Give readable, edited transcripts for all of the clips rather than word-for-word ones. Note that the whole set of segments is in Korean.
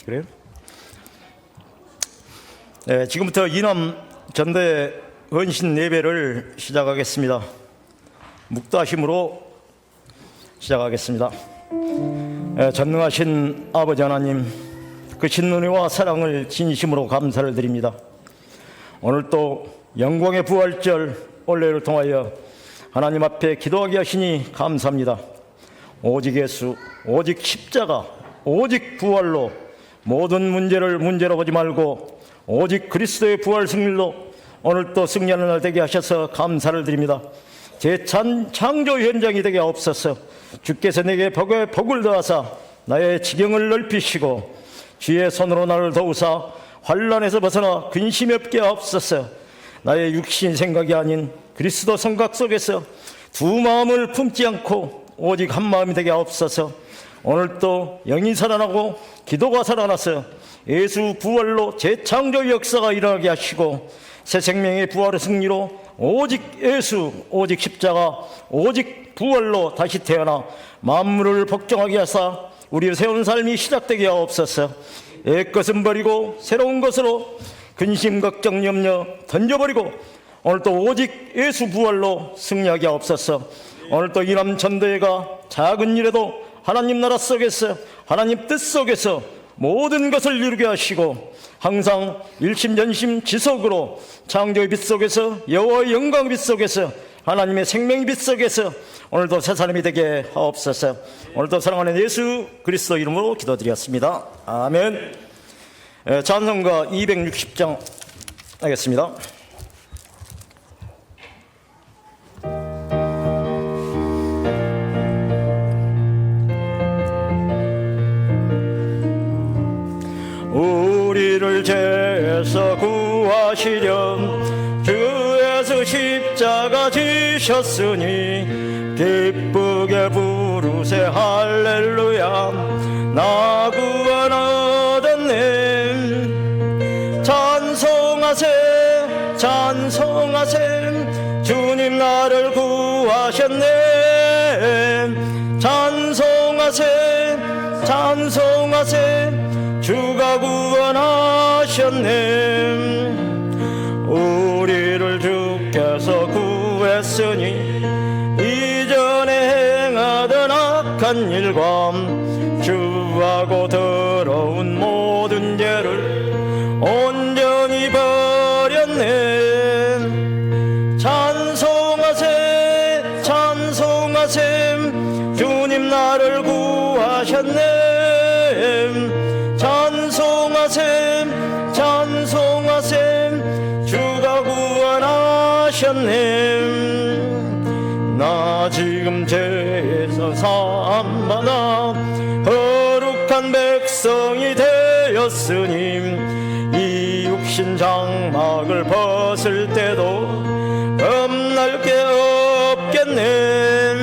그래요? 네, 지금부터 이남 전대 헌신 예배를 시작하겠습니다. 묵다심으로 시작하겠습니다. 전능하신 아버지 하나님, 그 신은혜와 사랑을 진심으로 감사를 드립니다. 오늘 또 영광의 부활절 올레를 통하여 하나님 앞에 기도하게 하시니 감사합니다. 오직 예수, 오직 십자가, 오직 부활로 모든 문제를 문제로 보지 말고 오직 그리스도의 부활 승리로 오늘 또 승리하는 날 되게 하셔서 감사를 드립니다. 제 창조 현장이 되게 없어서 주께서 내게 복을 더하사 나의 지경을 넓히시고 주의 손으로 나를 도우사 환난에서 벗어나 근심이 없게 하옵소서. 나의 육신 생각이 아닌 그리스도 생각 속에서 두 마음을 품지 않고 오직 한 마음이 되게 하옵소서. 오늘 또 영이 살아나고 기도가 살아나서 예수 부활로 재창조 역사가 일어나게 하시고 새 생명의 부활의 승리로 오직 예수, 오직 십자가, 오직 부활로 다시 태어나 만물을 복종하게 하사 우리의 새로운 삶이 시작되게 하옵소서. 옛것은 버리고 새로운 것으로 근심, 걱정, 염려 던져버리고 오늘 또 오직 예수 부활로 승리하게 하옵소서. 오늘 또 이남 전도회가 작은 일에도 하나님 나라 속에서 하나님 뜻 속에서 모든 것을 이루게 하시고 항상 일심전심 지속으로 창조의 빛 속에서 여호와의 영광의 빛 속에서 하나님의 생명의 빛 속에서 오늘도 새 사람이 되게 하옵소서. 오늘도 사랑하는 예수 그리스도 이름으로 기도드렸습니다. 아멘. 찬송가 260장 하겠습니다. 우리를 죄에서 구하시렴 주 예수 십자가 지셨으니 기쁘게 부르세 할렐루야. 나 구원 얻었네. 찬송하세 찬송하세 주님 나를 구하셨네. 찬송하세 찬송하세 주가 구원하셨네. 우리를 주께서 구했으니 이전에 행하던 악한 일과 주하고 더러운 모든 죄를 온전히 버렸네. 찬송하세 찬송하세 주님 나를 구하셨네. 찬송하세 찬송하세 주가 구원하셨네. 나 지금 죄에서 사함받아 거룩한 백성이 되었으니 이 육신 장막을 벗을 때도 겁날 게 없겠네.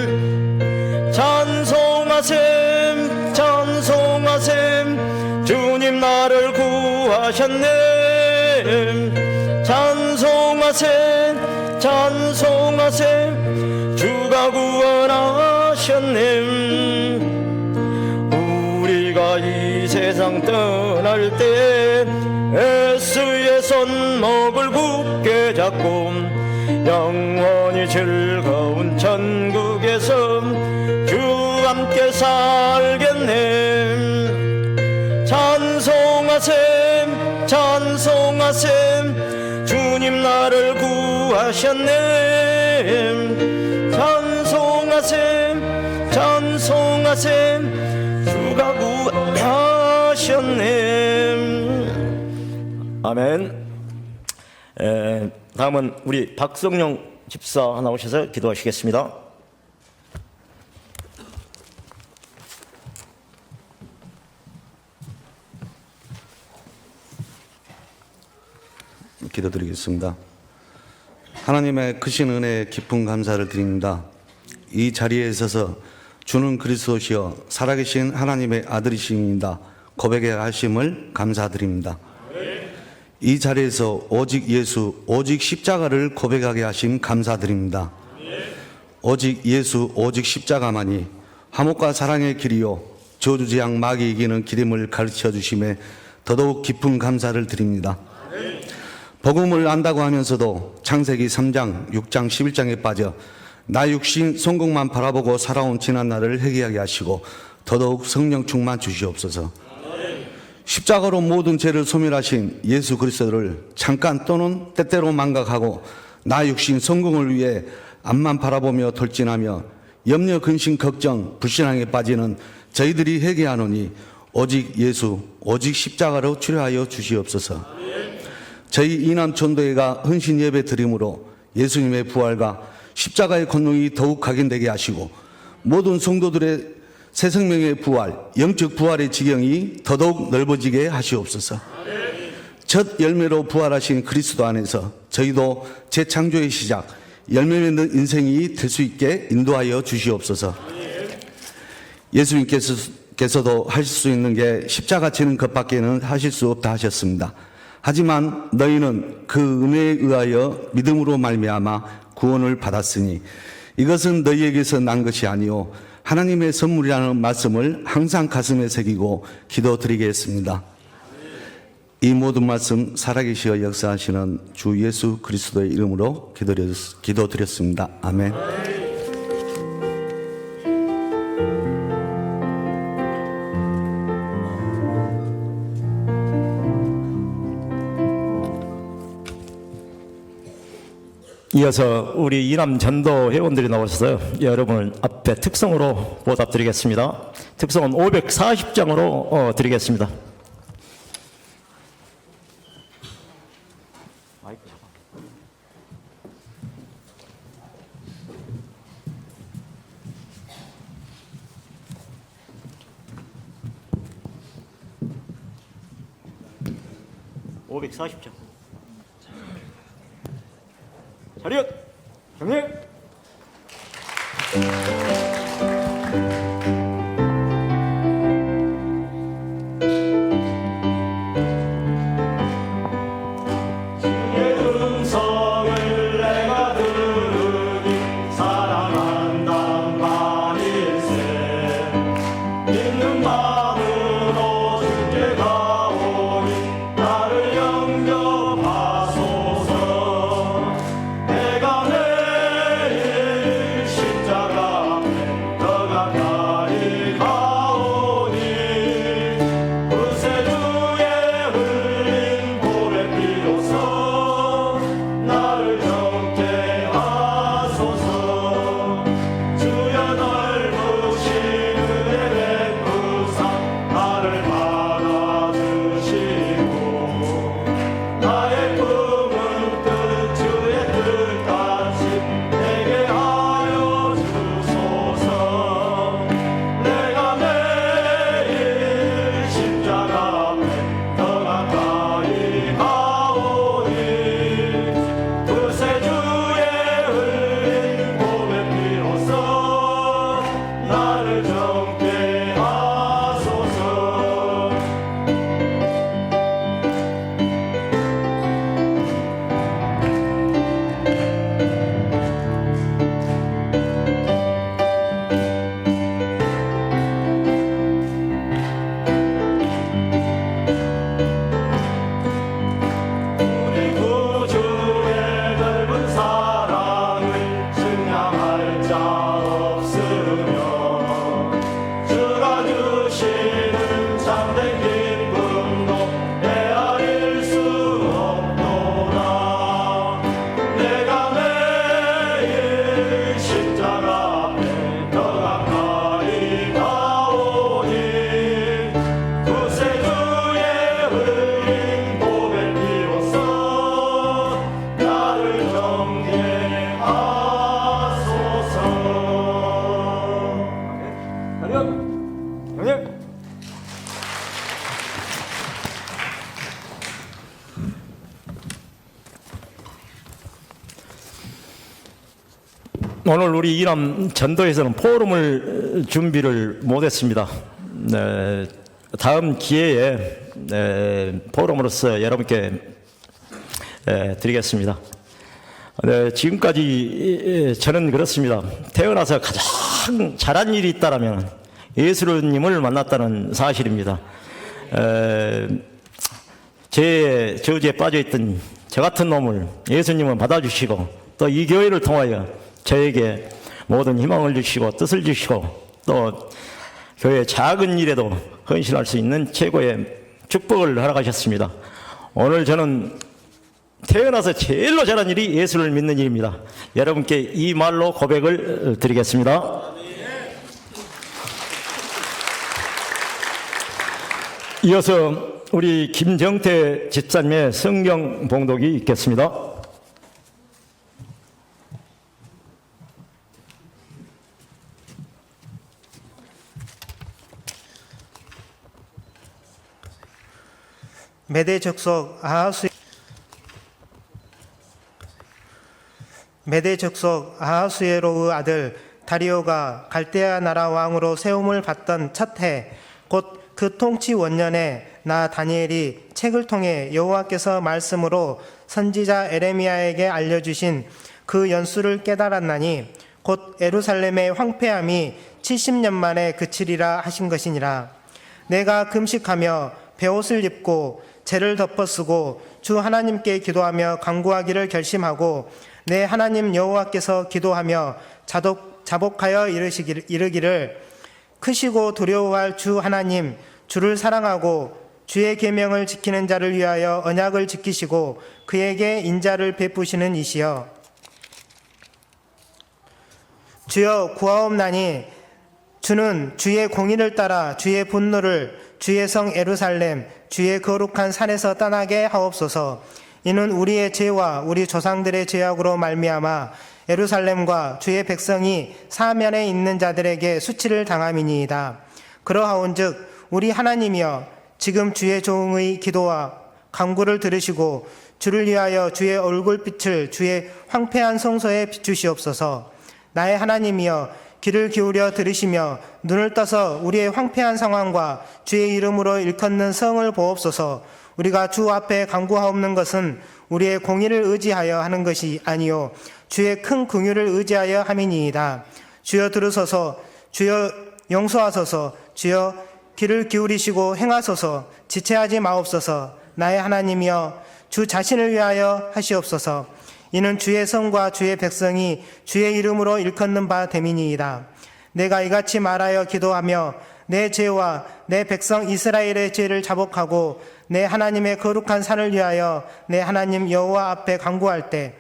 찬송하세 찬송하세 주님 나를 구하셨네. 찬송하세 찬송하세 주가 구원하셨네. 우리가 이 세상 떠날 때 예수의 손목을 굳게 잡고 영원히 즐거운 천국에서 주와 함께 살겠네. 찬송하세 찬송하세 주님 나를 구하셨네. 찬송하세 찬송하세 주가 구하셨네. 아멘. 다음은 우리 박성용 집사 나오셔서 기도하시겠습니다. 기도드리겠습니다. 하나님의 크신 은혜에 깊은 감사를 드립니다. 이 자리에 있어서 주는 그리스도시여 살아계신 하나님의 아들이십니다 고백해야 하심을 감사드립니다. 이 자리에서 오직 예수, 오직 십자가를 고백하게 하심 감사드립니다. 오직 예수, 오직 십자가만이 화목과 사랑의 길이요 저주지향 마귀 이기는 기림을 가르쳐 주심에 더더욱 깊은 감사를 드립니다. 복음을 안다고 하면서도 창세기 3장, 6장, 11장에 빠져 나 육신 성공만 바라보고 살아온 지난날을 회개하게 하시고 더더욱 성령 충만 주시옵소서. 십자가로 모든 죄를 소멸하신 예수 그리스도를 잠깐 또는 때때로 망각하고 나 육신 성공을 위해 앞만 바라보며 돌진하며 염려, 근심, 걱정, 불신앙에 빠지는 저희들이 회개하노니 오직 예수, 오직 십자가로 치료하여 주시옵소서. 저희 이남 전도회가 헌신 예배 드림으로 예수님의 부활과 십자가의 권능이 더욱 각인되게 하시고 모든 성도들의 새 생명의 부활, 영적 부활의 지경이 더더욱 넓어지게 하시옵소서. 첫 열매로 부활하신 그리스도 안에서 저희도 재창조의 시작, 열매 맺는 인생이 될 수 있게 인도하여 주시옵소서. 예수님께서도 하실 수 있는 게 십자가 지는 것밖에는 하실 수 없다 하셨습니다. 하지만 너희는 그 은혜에 의하여 믿음으로 말미암아 구원을 받았으니 이것은 너희에게서 난 것이 아니요 하나님의 선물이라는 말씀을 항상 가슴에 새기고 기도드리겠습니다. 이 모든 말씀 살아계시어 역사하시는 주 예수 그리스도의 이름으로 기도드렸습니다. 아멘. 이어서 우리 이남 전도 회원들이 나오셔서 여러분을 앞에 특성으로 보답드리겠습니다. 특성은 540장으로 드리겠습니다. 자리요! 경례! 주의 음성을 내가 들으니 사랑한단 말일세. 믿는 마음으로 주께 가오니 나를 영접하소서. 내가 내일 십자가 앞에 더 가까이 가오니 구세주의 흘린 보배 피로써 나를 정케 하소서. 주여 넓으신 은혜 베푸사 나를 받아주시고 나의 꿈은 뜻 주의 뜻같이 내게 하여 주소서. 내가 내일 십자가 앞에 더 가까이 가오니 구세주의 흘린 보배 피로써 나를 정케 하소서. 우리 구주의 넓은 사랑을 증량할 자 없으며 주가 주시는 참된 기쁨도 헤아릴 수 없도다. 내가 내일 십자가 앞에 더 가까이 가오니 구세주의 흘린 보배 피로써 나를 정케 하소서. 경례! 오늘 우리 이남 전도에서는 포럼을 준비를 못했습니다. 다음 기회에 포럼으로서 여러분께 드리겠습니다. 지금까지 저는 그렇습니다. 태어나서 가장 잘한 일이 있다라면 예수님을 만났다는 사실입니다. 제 저주에 빠져있던 저 같은 놈을 예수님은 받아주시고 또 이 교회를 통하여 저에게 모든 희망을 주시고 뜻을 주시고 또 교회 작은 일에도 헌신할 수 있는 최고의 축복을 허락하셨습니다. 오늘 저는 태어나서 제일로 잘한 일이 예수를 믿는 일입니다. 여러분께 이 말로 고백을 드리겠습니다. 이어서 우리 김정태 집사님의 성경 봉독이 있겠습니다. 메대 족속 아하수에로의 아들 다리오가 갈대아 나라 왕으로 세움을 받던 첫 해, 곧 그 통치 원년에 나 다니엘이 책을 통해 여호와께서 말씀으로 선지자 에레미야에게 알려주신 그 연수를 깨달았나니 곧 예루살렘의 황폐함이 70년 만에 그치리라 하신 것이니라. 내가 금식하며 베옷을 입고 재를 덮어쓰고 주 하나님께 기도하며 간구하기를 결심하고 내 하나님 여호와께서 기도하며 자복하여 이르기를 크시고 두려워할 주 하나님 주를 사랑하고 주의 계명을 지키는 자를 위하여 언약을 지키시고 그에게 인자를 베푸시는 이시여. 주여 구하옵나니 주는 주의 공의를 따라 주의 분노를 주의 성 예루살렘 주의 거룩한 산에서 떠나게 하옵소서. 이는 우리의 죄와 우리 조상들의 죄악으로 말미암아 예루살렘과 주의 백성이 사면에 있는 자들에게 수치를 당함이니이다. 그러하온즉 우리 하나님이여 지금 주의 종의 기도와 간구를 들으시고 주를 위하여 주의 얼굴빛을 주의 황폐한 성소에 비추시옵소서. 나의 하나님이여 귀를 기울여 들으시며 눈을 떠서 우리의 황폐한 상황과 주의 이름으로 일컫는 성을 보옵소서. 우리가 주 앞에 간구하옵는 것은 우리의 공의를 의지하여 하는 것이 아니요 주의 큰 긍휼을 의지하여 함이니이다. 주여 들으소서. 주여 용서하소서. 주여 귀를 기울이시고 행하소서. 지체하지 마옵소서. 나의 하나님이여 주 자신을 위하여 하시옵소서. 이는 주의 성과 주의 백성이 주의 이름으로 일컫는 바 됨이니이다. 내가 이같이 말하여 기도하며 내 죄와 내 백성 이스라엘의 죄를 자복하고 내 하나님의 거룩한 산을 위하여 내 하나님 여호와 앞에 간구할 때,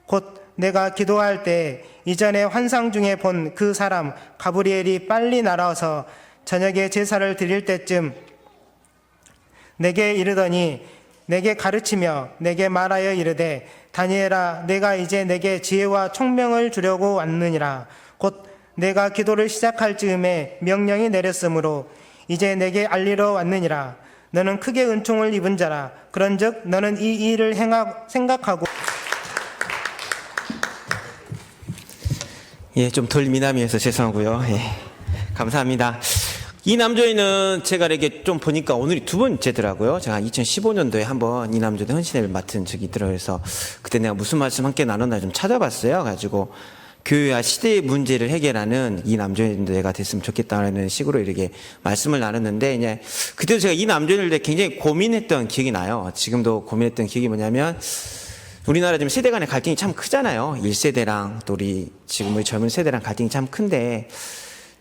곧 내가 기도할 때 이전에 환상 중에 본 그 사람 가브리엘이 빨리 날아와서 저녁에 제사를 드릴 때쯤 내게 이르더니 내게 가르치며 내게 말하여 이르되 다니엘아 내가 이제 내게 지혜와 총명을 주려고 왔느니라. 곧 내가 기도를 시작할 즈음에 명령이 내렸으므로 이제 내게 알리러 왔느니라. 너는 크게 은총을 입은 자라. 그런즉 너는 이 일을 생각하고. 예, 좀 덜 미남이어서 죄송하고요. 예, 감사합니다. 이 남조회는 제가 이렇게 좀 보니까 오늘이 두 번째더라고요. 제가 2015년도에 한번 이 남조회 헌신회를 맡은 적이 있더라고요. 그래서 그때 내가 무슨 말씀 함께 나눴나 좀 찾아봤어요. 가지고 교회와 시대의 문제를 해결하는 이 남조회가 됐으면 좋겠다는 식으로 이렇게 말씀을 나눴는데, 이제 그때도 제가 이 남조회를 굉장히 고민했던 기억이 나요. 지금도 고민했던 기억이 뭐냐면, 우리나라 지금 세대 간의 갈등이 참 크잖아요. 1세대랑 또 우리 지금 우리 젊은 세대랑 갈등이 참 큰데,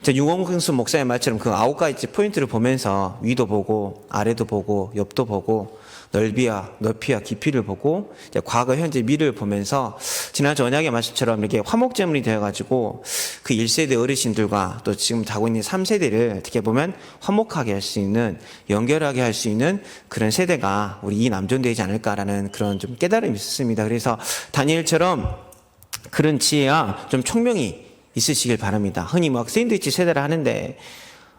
윤원근수 목사의 말처럼 그 9가지 포인트를 보면서 위도 보고 아래도 보고 옆도 보고 넓이와 높이와 깊이를 보고 이제 과거 현재 미래를 보면서 지난주 언약의 말씀처럼 이렇게 화목제물이 되어가지고 그 1세대 어르신들과 또 지금 타고 있는 3세대를 어떻게 보면 화목하게 할 수 있는, 연결하게 할 수 있는 그런 세대가 우리 이 남존되지 않을까라는 그런 좀 깨달음이 있었습니다. 그래서 다니엘처럼 그런 지혜와 좀 총명이 있으시길 바랍니다. 흔히 막 샌드위치 세대를 하는데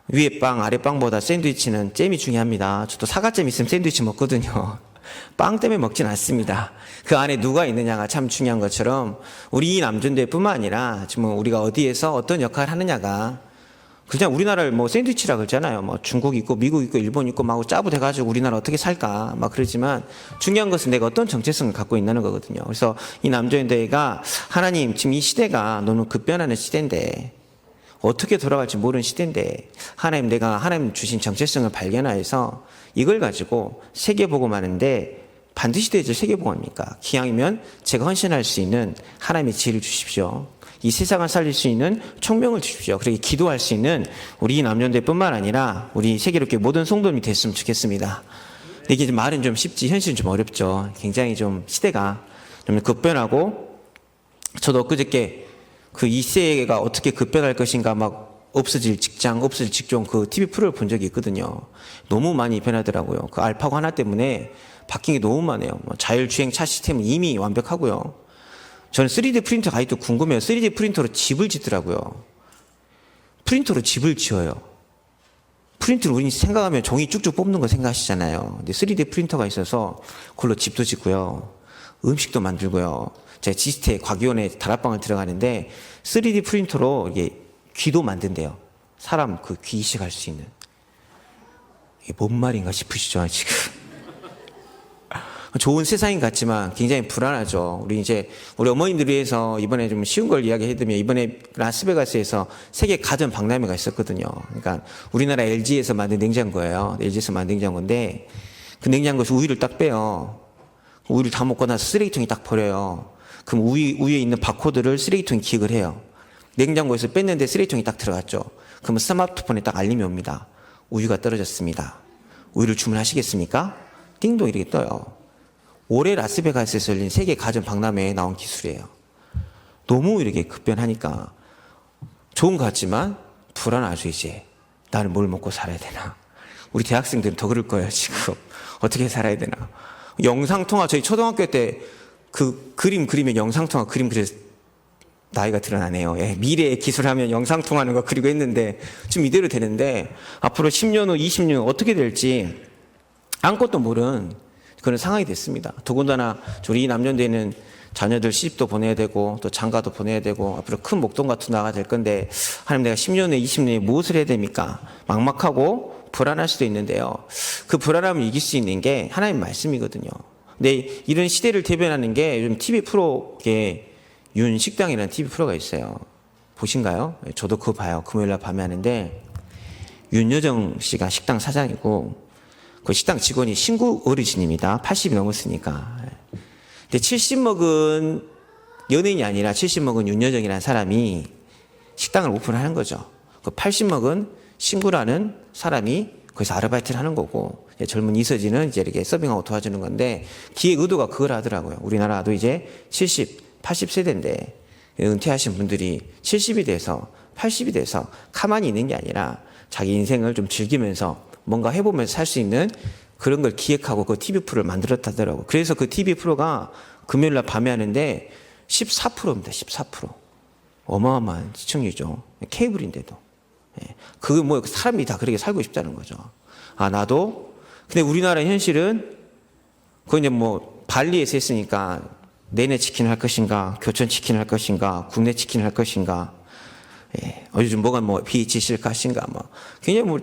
위에 빵 아래 빵보다 샌드위치는 잼이 중요합니다. 저도 사과잼 있으면 샌드위치 먹거든요. 빵 때문에 먹진 않습니다. 그 안에 누가 있느냐가 참 중요한 것처럼 우리 이 남존대뿐만 아니라 지금 우리가 어디에서 어떤 역할을 하느냐가, 그냥 우리나라를 뭐 샌드위치라 그러잖아요. 뭐 중국 있고 미국 있고 일본 있고 막 짜부돼가지고 우리나라 어떻게 살까 막 그러지만 중요한 것은 내가 어떤 정체성을 갖고 있는 거거든요. 그래서 이 남조인대회가 하나님 지금 이 시대가 너무 급변하는 시대인데 어떻게 돌아갈지 모르는 시대인데 내가 하나님 주신 정체성을 발견하여서 이걸 가지고 세계복음하는데 반드시 되죠. 세계복음입니까? 기왕이면 제가 헌신할 수 있는 하나님의 지혜를 주십시오. 이 세상을 살릴 수 있는 총명을 주십시오. 그렇게 기도할 수 있는 우리 남녀대뿐만 아니라 우리 세계롭게 모든 성도님이 됐으면 좋겠습니다. 근데 이게 말은 좀 쉽지 현실은 좀 어렵죠. 굉장히 좀 시대가 좀 급변하고 저도 엊그저께 그 이 세계가 어떻게 급변할 것인가 막 없어질 직장, 없어질 직종 그 TV 프로를 본 적이 있거든요. 너무 많이 변하더라고요. 그 알파고 하나 때문에 바뀐 게 너무 많아요. 자율주행 차 시스템은 이미 완벽하고요. 저는 3D 프린터가 아직도 궁금해요. 3D 프린터로 집을 짓더라고요. 프린터로 집을 지어요. 프린터를 우리 생각하면 종이 쭉쭉 뽑는 거 생각하시잖아요. 근데 3D 프린터가 있어서 그걸로 집도 짓고요. 음식도 만들고요. 제가 지스테 과기원에 다락방을 들어가는데 3D 프린터로 이게 귀도 만든대요. 사람 그 귀 이식할 수 있는. 이게 뭔 말인가 싶으시죠, 지금. 좋은 세상인 것 같지만 굉장히 불안하죠. 우리 어머님들 위해서 이번에 좀 쉬운 걸 이야기해드리면 이번에 라스베가스에서 세계 가전 박람회가 있었거든요. 그러니까 우리나라 LG에서 만든 냉장고예요. LG에서 만든 냉장고인데 그 냉장고에서 우유를 딱 빼요. 우유를 다 먹고 나서 쓰레기통에 딱 버려요. 그럼 우유에 있는 바코드를 쓰레기통에 기억을 해요. 냉장고에서 뺐는데 쓰레기통이 딱 들어갔죠. 그러면 스마트폰에 딱 알림이 옵니다. 우유가 떨어졌습니다. 우유를 주문하시겠습니까? 띵동 이렇게 떠요. 올해 라스베가스에서 열린 세계 가전 박람회에 나온 기술이에요. 너무 이렇게 급변하니까 좋은 것 같지만 불안하죠. 이제 나는 뭘 먹고 살아야 되나. 우리 대학생들은 더 그럴 거예요. 지금 어떻게 살아야 되나. 영상통화 저희 초등학교 때 그 그림에 영상통화 그림 그려서 나이가 드러나네요. 예, 미래의 기술하면 영상통화하는 거 그리고 했는데 지금 이대로 되는데 앞으로 10년 후 20년 후 어떻게 될지 아무것도 모르는 그런 상황이 됐습니다. 더군다나 우리 남녀대는 자녀들 시집도 보내야 되고 또 장가도 보내야 되고 앞으로 큰 목동 같은 나가 될 건데 하나님 내가 10년에 20년에 무엇을 해야 됩니까? 막막하고 불안할 수도 있는데요. 그 불안함을 이길 수 있는 게 하나님 말씀이거든요. 근데 이런 시대를 대변하는 게 요즘 TV 프로에 윤식당이라는 TV 프로가 있어요. 보신가요? 저도 그거 봐요. 금요일날 밤에 하는데 윤여정 씨가 식당 사장이고 그 식당 직원이 신구 어르신입니다. 80이 넘었으니까. 근데 70 먹은 연예인이 아니라 70 먹은 윤여정이라는 사람이 식당을 오픈하는 거죠. 그 80 먹은 신구라는 사람이 거기서 아르바이트를 하는 거고 젊은 이서진은 이제 이렇게 서빙하고 도와주는 건데 기획 의도가 그걸 하더라고요. 우리나라도 이제 70, 80세대인데 은퇴하신 분들이 70이 돼서 80이 돼서 가만히 있는 게 아니라 자기 인생을 좀 즐기면서 뭔가 해보면서 살 수 있는 그런 걸 기획하고 그 TV 프로를 만들었다더라고요. 그래서 그 TV 프로가 금요일날 밤에 하는데 14%입니다. 14%. 어마어마한 시청률이죠. 케이블인데도. 그게 뭐 사람이 다 그렇게 살고 싶다는 거죠. 아 나도. 근데 우리나라 현실은 그 이제 뭐 발리에서 했으니까 내내 치킨 할 것인가, 교촌 치킨 할 것인가, 국내 치킨 할 것인가. 요즘 뭐가 뭐 BHC를 가신가 뭐 굉장히 뭐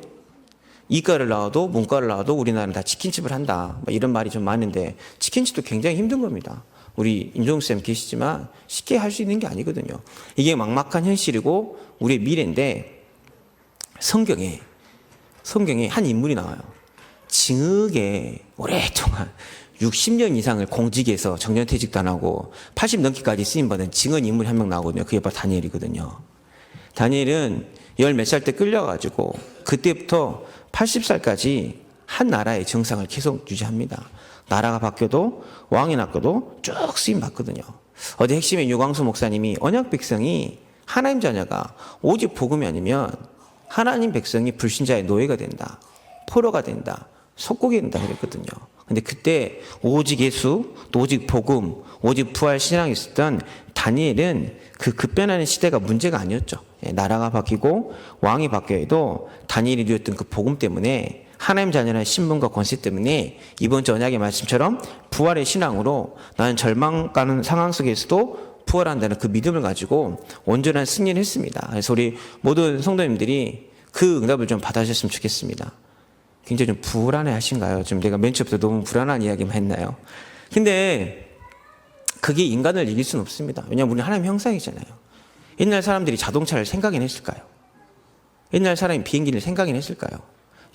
이과를 나와도 문과를 나와도 우리나라는 다 치킨집을 한다. 뭐 이런 말이 좀 많은데 치킨집도 굉장히 힘든 겁니다. 우리 임종쌤 계시지만 쉽게 할 수 있는 게 아니거든요. 이게 막막한 현실이고 우리의 미래인데 성경에 한 인물이 나와요. 징흑에 오랫동안 60년 이상을 공직에서 정년퇴직도 안 하고 80 넘기까지 쓰임받은 징흑 인물이 한 명 나오거든요. 그게 바로 다니엘이거든요. 다니엘은 열 몇 살 때 끌려가지고 그때부터 80살까지 한 나라의 정상을 계속 유지합니다. 나라가 바뀌어도 왕이 바뀌어도 쭉 쓰임 받거든요. 어디 핵심의 유광수 목사님이 언약 백성이 하나님 자녀가 오직 복음이 아니면 하나님 백성이 불신자의 노예가 된다. 포로가 된다. 속국이 된다 그랬거든요. 근데 그때 오직 예수, 오직 복음, 오직 부활 신앙이 있었던 다니엘은 그 급변하는 시대가 문제가 아니었죠. 나라가 바뀌고 왕이 바뀌어도 다니엘이 누렸던 그 복음 때문에 하나님 자녀라는 신분과 권세 때문에 이번 주 언약의 말씀처럼 부활의 신앙으로 나는 절망 가는 상황 속에서도 부활한다는 그 믿음을 가지고 온전한 승리를 했습니다. 그래서 우리 모든 성도님들이 그 응답을 좀 받아주셨으면 좋겠습니다. 굉장히 좀 불안해 하신가요? 지금 내가 맨 처음부터 너무 불안한 이야기만 했나요? 근데 그게 인간을 이길 수는 없습니다. 왜냐하면 우리는 하나님 형상이잖아요. 옛날 사람들이 자동차를 생각이나 했을까요? 옛날 사람이 비행기를 생각이나 했을까요?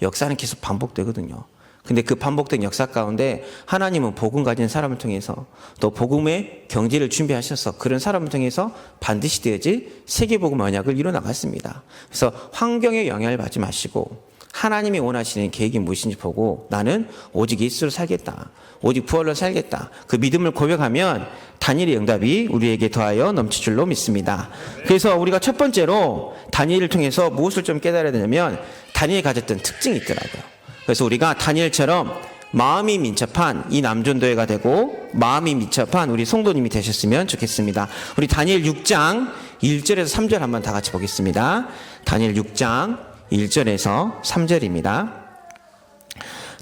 역사는 계속 반복되거든요. 근데 그 반복된 역사 가운데 하나님은 복음 가진 사람을 통해서 또 복음의 경제를 준비하셔서 그런 사람을 통해서 반드시 되어질 세계복음 언약을 이뤄나갔습니다. 그래서 환경에 영향을 받지 마시고 하나님이 원하시는 계획이 무엇인지 보고 나는 오직 예수로 살겠다. 오직 부활로 살겠다. 그 믿음을 고백하면 다니엘의 응답이 우리에게 더하여 넘칠 줄로 믿습니다. 그래서 우리가 첫 번째로 다니엘을 통해서 무엇을 좀 깨달아야 되냐면 다니엘이 가졌던 특징이 있더라고요. 그래서 우리가 다니엘처럼 마음이 민첩한 이 남존도회가 되고 마음이 민첩한 우리 성도님이 되셨으면 좋겠습니다. 우리 다니엘 6장 1절에서 3절 한번 다 같이 보겠습니다. 다니엘 6장 1절에서 3절입니다.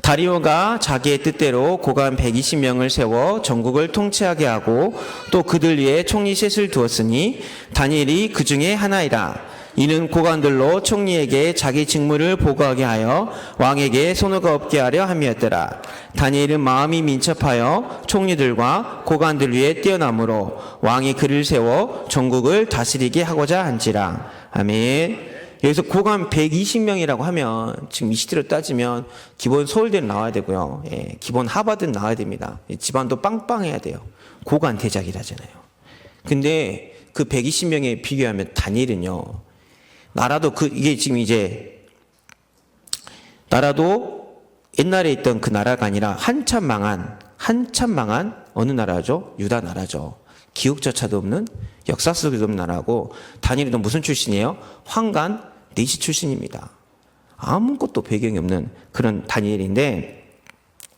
다리오가 자기의 뜻대로 고관 120명을 세워 전국을 통치하게 하고 또 그들 위에 총리 셋을 두었으니 다니엘이 그 중에 하나이라. 이는 고관들로 총리에게 자기 직무를 보고하게 하여 왕에게 손해가 없게 하려 함이었더라. 다니엘은 마음이 민첩하여 총리들과 고관들 위에 뛰어나므로 왕이 그를 세워 전국을 다스리게 하고자 한지라. 아멘. 여기서 고관 120명이라고 하면 지금 이 시대로 따지면 기본 서울대는 나와야 되고요. 예, 기본 하버드는 나와야 됩니다. 집안도 빵빵해야 돼요. 고관 대작이라잖아요. 근데 그 120명에 비교하면 다니엘은요. 나라도 이게 지금 이제 나라도 옛날에 있던 그 나라가 아니라 한참 망한 어느 나라죠? 유다 나라죠. 기억조차도 없는 역사 속에도 없는 나라고 다니엘도 무슨 출신이에요? 황관 내시 출신입니다. 아무것도 배경이 없는 그런 다니엘인데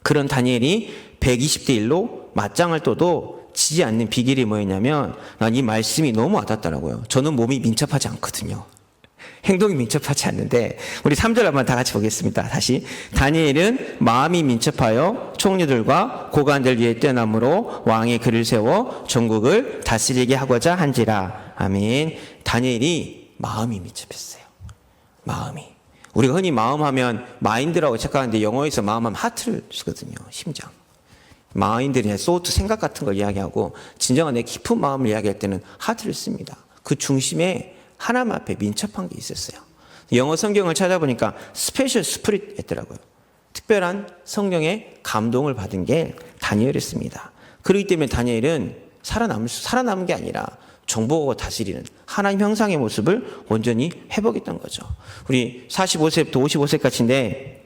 그런 다니엘이 120대 1로 맞짱을 떠도 지지 않는 비결이 뭐였냐면 난 이 말씀이 너무 와닿더라고요. 저는 몸이 민첩하지 않거든요. 행동이 민첩하지 않는데 우리 3절 한번 다 같이 보겠습니다. 다시 다니엘은 마음이 민첩하여 총리들과 고관들 위에 뛰어나므로 왕이 그를 세워 전국을 다스리게 하고자 한지라. 아멘. 다니엘이 마음이 민첩했어요. 마음이. 우리가 흔히 마음하면 마인드라고 착각하는데 영어에서 마음하면 하트를 쓰거든요. 심장. 마인드는 소트 생각 같은 걸 이야기하고 진정한 내 깊은 마음을 이야기할 때는 하트를 씁니다. 그 중심에 하나님 앞에 민첩한 게 있었어요. 영어 성경을 찾아보니까 스페셜 스피릿 했더라고요. 특별한 성령의 감동을 받은 게 다니엘이었습니다. 그렇기 때문에 다니엘은 살아남은 게 아니라 정복하고 다스리는 하나님 형상의 모습을 온전히 회복했던 거죠. 우리 45세부터 55세까지인데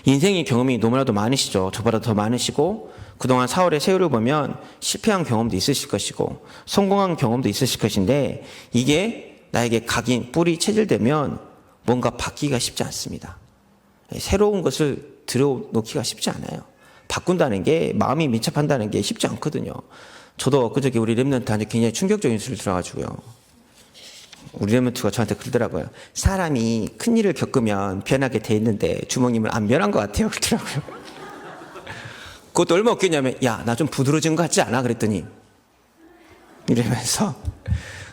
인생의 경험이 너무나도 많으시죠. 저보다 더 많으시고 그동안 4월의 세월을 보면 실패한 경험도 있으실 것이고 성공한 경험도 있으실 것인데 이게 나에게 각인, 뿌리 체질되면 뭔가 바뀌기가 쉽지 않습니다. 새로운 것을 들여놓기가 쉽지 않아요. 바꾼다는 게 마음이 민첩한다는 게 쉽지 않거든요. 저도 그저께 우리 랩런트한테 굉장히 충격적인 소리를 들어가지고요. 우리 랩런트가 저한테 그러더라고요. 사람이 큰 일을 겪으면 변하게 돼 있는데 주목님은 안 변한 것 같아요. 그러더라고요. 그것도 얼마 없겠냐면 야, 나 좀 부드러워진 것 같지 않아? 그랬더니 이러면서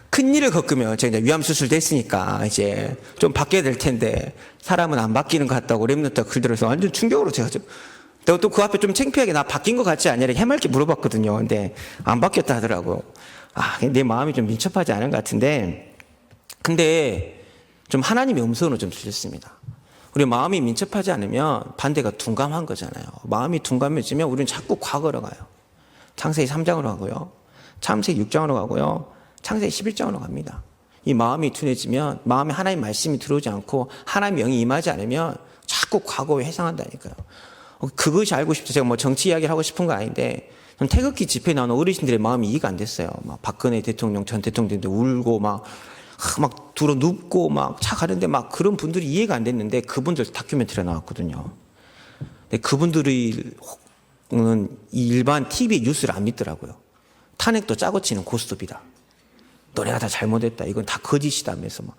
큰 일을 겪으면 제가 이제 위암 수술 됐으니까 이제 좀 바뀌어야 될 텐데 사람은 안 바뀌는 것 같다고 랩런트가 글들어서 완전 충격으로 제가 또 그 앞에 좀 창피하게 나 바뀐 것 같지 않냐 이렇게 해맑게 물어봤거든요. 근데 안 바뀌었다 하더라고. 내 마음이 좀 민첩하지 않은 것 같은데 근데 좀 하나님의 음성으로 좀 들렸습니다. 우리 마음이 민첩하지 않으면 반대가 둔감한 거잖아요. 마음이 둔감해지면 우리는 자꾸 과거로 가요. 창세기 3장으로 가고요. 창세기 6장으로 가고요. 창세기 11장으로 갑니다. 이 마음이 둔해지면 마음에 하나님의 말씀이 들어오지 않고 하나님의 영이 임하지 않으면 자꾸 과거에 회상한다니까요. 그것이 알고 싶죠. 제가 뭐 정치 이야기를 하고 싶은 거 아닌데 태극기 집회에 나오는 어르신들의 마음이 이해가 안 됐어요. 막 박근혜 대통령 전 대통령인데 울고 막 들어 눕고 막 차 가는데 막 그런 분들이 이해가 안 됐는데 그분들 다큐멘터리가 나왔거든요. 근데 그분들이 이 일반 TV 뉴스를 안 믿더라고요. 탄핵도 짜고 치는 고스톱이다. 너네가 다 잘못했다. 이건 다 거짓이다 하면서 막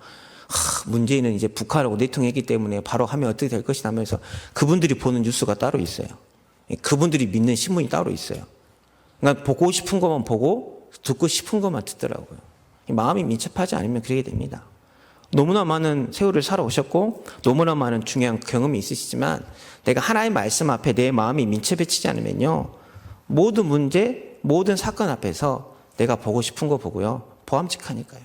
문재인은 이제 북한하고 내통했기 때문에 바로 하면 어떻게 될 것이다 하면서 그분들이 보는 뉴스가 따로 있어요. 그분들이 믿는 신문이 따로 있어요. 그러니까 보고 싶은 것만 보고 듣고 싶은 것만 듣더라고요. 마음이 민첩하지 않으면 그렇게 됩니다. 너무나 많은 세월을 살아오셨고 너무나 많은 중요한 경험이 있으시지만 내가 하나님의 말씀 앞에 내 마음이 민첩해지지 않으면요. 모든 문제, 모든 사건 앞에서 내가 보고 싶은 거 보고요. 보암직하니까요.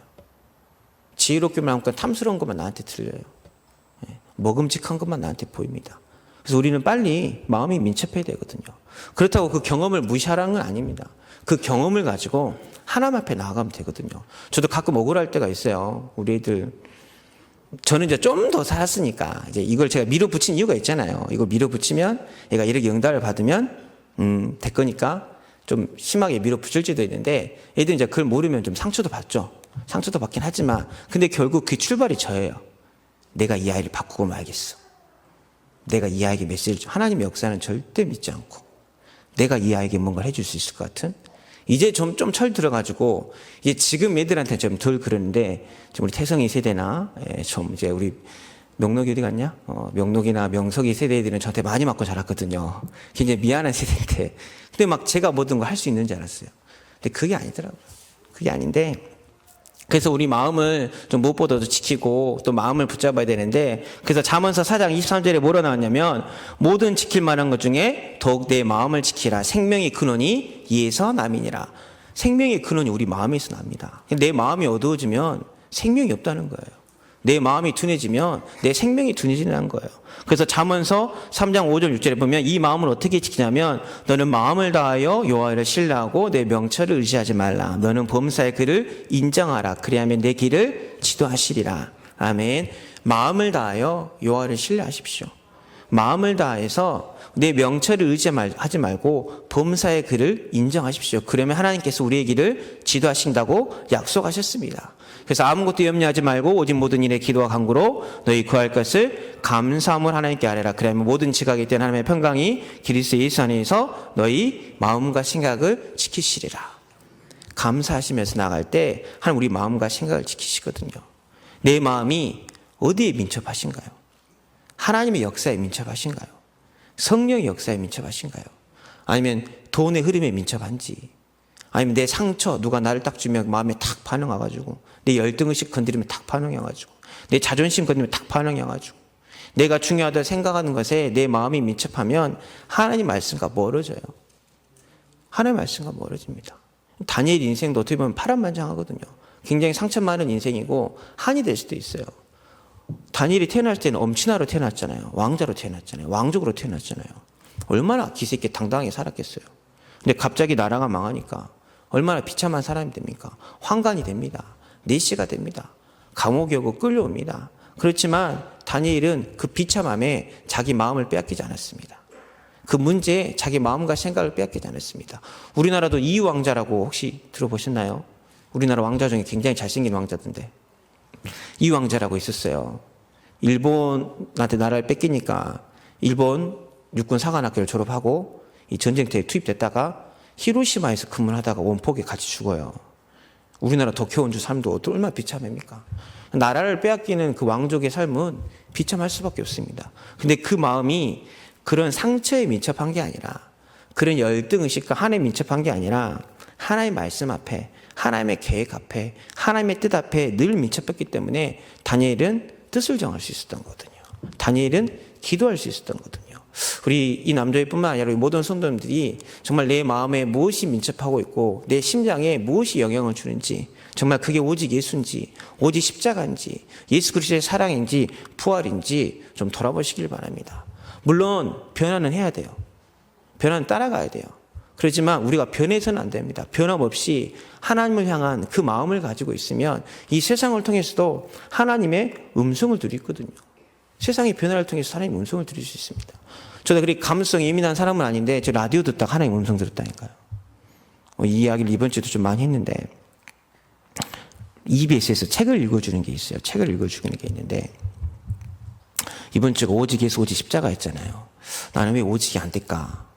지혜롭기만 하고 탐스러운 것만 나한테 들려요. 먹음직한 것만 나한테 보입니다. 그래서 우리는 빨리 마음이 민첩해야 되거든요. 그렇다고 그 경험을 무시하라는 건 아닙니다. 그 경험을 가지고 하나님 앞에 나아가면 되거든요. 저도 가끔 억울할 때가 있어요. 우리 애들, 저는 이제 좀 더 살았으니까 이제 이걸 제가 밀어붙인 이유가 있잖아요. 이걸 밀어붙이면 얘가 이렇게 응답을 받으면 될 거니까 좀 심하게 밀어붙일지도 있는데, 애들은 이제 그걸 모르면 좀 상처도 받죠. 상처도 받긴 하지만, 근데 결국 그 출발이 저예요. 내가 이 아이를 바꾸고 말겠어. 내가 이 아이에게 메시지를 줘. 하나님의 역사는 절대 믿지 않고 내가 이 아이에게 뭔가를 해줄 수 있을 것 같은, 이제 좀 철 들어가지고 이제 지금 애들한테 좀 덜 그러는데, 좀 우리 태성이 세대나 좀 이제 우리 명록이 어디 갔냐? 명록이나 명석이 세대들은 저한테 많이 맞고 자랐거든요. 굉장히 미안한 세대인데, 근데 막 제가 모든 걸 할 수 있는 줄 알았어요. 근데 그게 아니더라고요. 그게 아닌데, 그래서 우리 마음을 좀 무엇보다도 지키고 또 마음을 붙잡아야 되는데, 그래서 잠언서 4장 23절에 뭐라 나왔냐면, 모든 지킬 만한 것 중에 더욱 내 마음을 지키라. 생명의 근원이 이에서 남이니라. 생명의 근원이 우리 마음에서 납니다. 내 마음이 어두워지면 생명이 없다는 거예요. 내 마음이 둔해지면 내 생명이 둔해지는 거예요. 그래서 잠언서 3장 5절 6절에 보면 이 마음을 어떻게 지키냐면, 너는 마음을 다하여 여호와를 신뢰하고 내 명철을 의지하지 말라. 너는 범사의 그를 인정하라. 그리하면 내 길을 지도하시리라. 아멘. 마음을 다하여 여호와를 신뢰하십시오. 마음을 다해서 내 명철을 의지하지 말고 범사의 그를 인정하십시오. 그러면 하나님께서 우리의 길을 지도하신다고 약속하셨습니다. 그래서 아무것도 염려하지 말고 오직 모든 일에 기도와 간구로 너희 구할 것을 감사함을 하나님께 아뢰라. 그러면 모든 지각에 있던 하나님의 평강이 그리스도 예수 안에서 너희 마음과 생각을 지키시리라. 감사하시면서 나갈 때 하나님 우리 마음과 생각을 지키시거든요. 내 마음이 어디에 민첩하신가요? 하나님의 역사에 민첩하신가요? 성령의 역사에 민첩하신가요? 아니면 돈의 흐름에 민첩한지, 아니면 내 상처 누가 나를 딱 주면 마음에 탁 반응해가지고, 내 열등의식 건드리면 탁 반응해가지고, 내 자존심 건드리면 탁 반응해가지고, 내가 중요하다 생각하는 것에 내 마음이 민첩하면 하나님 말씀과 멀어져요. 하나님 말씀과 멀어집니다. 다니엘 인생도 어떻게 보면 파란만장하거든요. 굉장히 상처 많은 인생이고 한이 될 수도 있어요. 다니엘이 태어날 때는 엄친아로 태어났잖아요. 왕자로 태어났잖아요. 왕족으로 태어났잖아요. 얼마나 기세 있게 당당하게 살았겠어요. 근데 갑자기 나라가 망하니까 얼마나 비참한 사람이 됩니까? 환관이 됩니다. 내시가 됩니다. 감옥에 오고 끌려옵니다. 그렇지만 다니엘은 그 비참함에 자기 마음을 빼앗기지 않았습니다. 그 문제에 자기 마음과 생각을 빼앗기지 않았습니다. 우리나라도 이유 왕자라고 혹시 들어보셨나요? 우리나라 왕자 중에 굉장히 잘생긴 왕자던데, 이유 왕자라고 있었어요. 일본한테 나라를 뺏기니까 일본 육군 사관학교를 졸업하고 이 전쟁터에 투입됐다가 히로시마에서 근무를 하다가 원폭에 같이 죽어요. 우리나라 도쿄 원주 삶도 얼마나 비참합니까? 나라를 빼앗기는 그 왕족의 삶은 비참할 수밖에 없습니다. 근데 그 마음이 그런 상처에 민첩한 게 아니라, 그런 열등의식과 한에 민첩한 게 아니라, 하나님의 말씀 앞에, 하나님의 계획 앞에, 하나님의 뜻 앞에 늘 민첩했기 때문에 다니엘은 뜻을 정할 수 있었던 거거든요. 다니엘은 기도할 수 있었던 거거든요. 우리 이 남자뿐만 아니라 모든 성도님들이 정말 내 마음에 무엇이 민첩하고 있고 내 심장에 무엇이 영향을 주는지, 정말 그게 오직 예수인지, 오직 십자가인지, 예수 그리스도의 사랑인지 부활인지 좀 돌아보시길 바랍니다. 물론 변화는 해야 돼요. 변화는 따라가야 돼요. 그렇지만 우리가 변해서는 안 됩니다. 변함없이 하나님을 향한 그 마음을 가지고 있으면 이 세상을 통해서도 하나님의 음성을 들을 수 있거든요. 세상의 변화를 통해서 하나님의 음성을 들을 수 있습니다. 저도 그렇게 감수성이 예민한 사람은 아닌데, 저 라디오 듣다가 하나님의 음성 들었다니까요. 이 이야기를 이번 주에도 좀 많이 했는데, EBS에서 책을 읽어주는 게 있어요. 책을 읽어주는 게 있는데, 이번 주가 오직 예수 오직 십자가 했잖아요. 나는 왜 오직이 안 될까?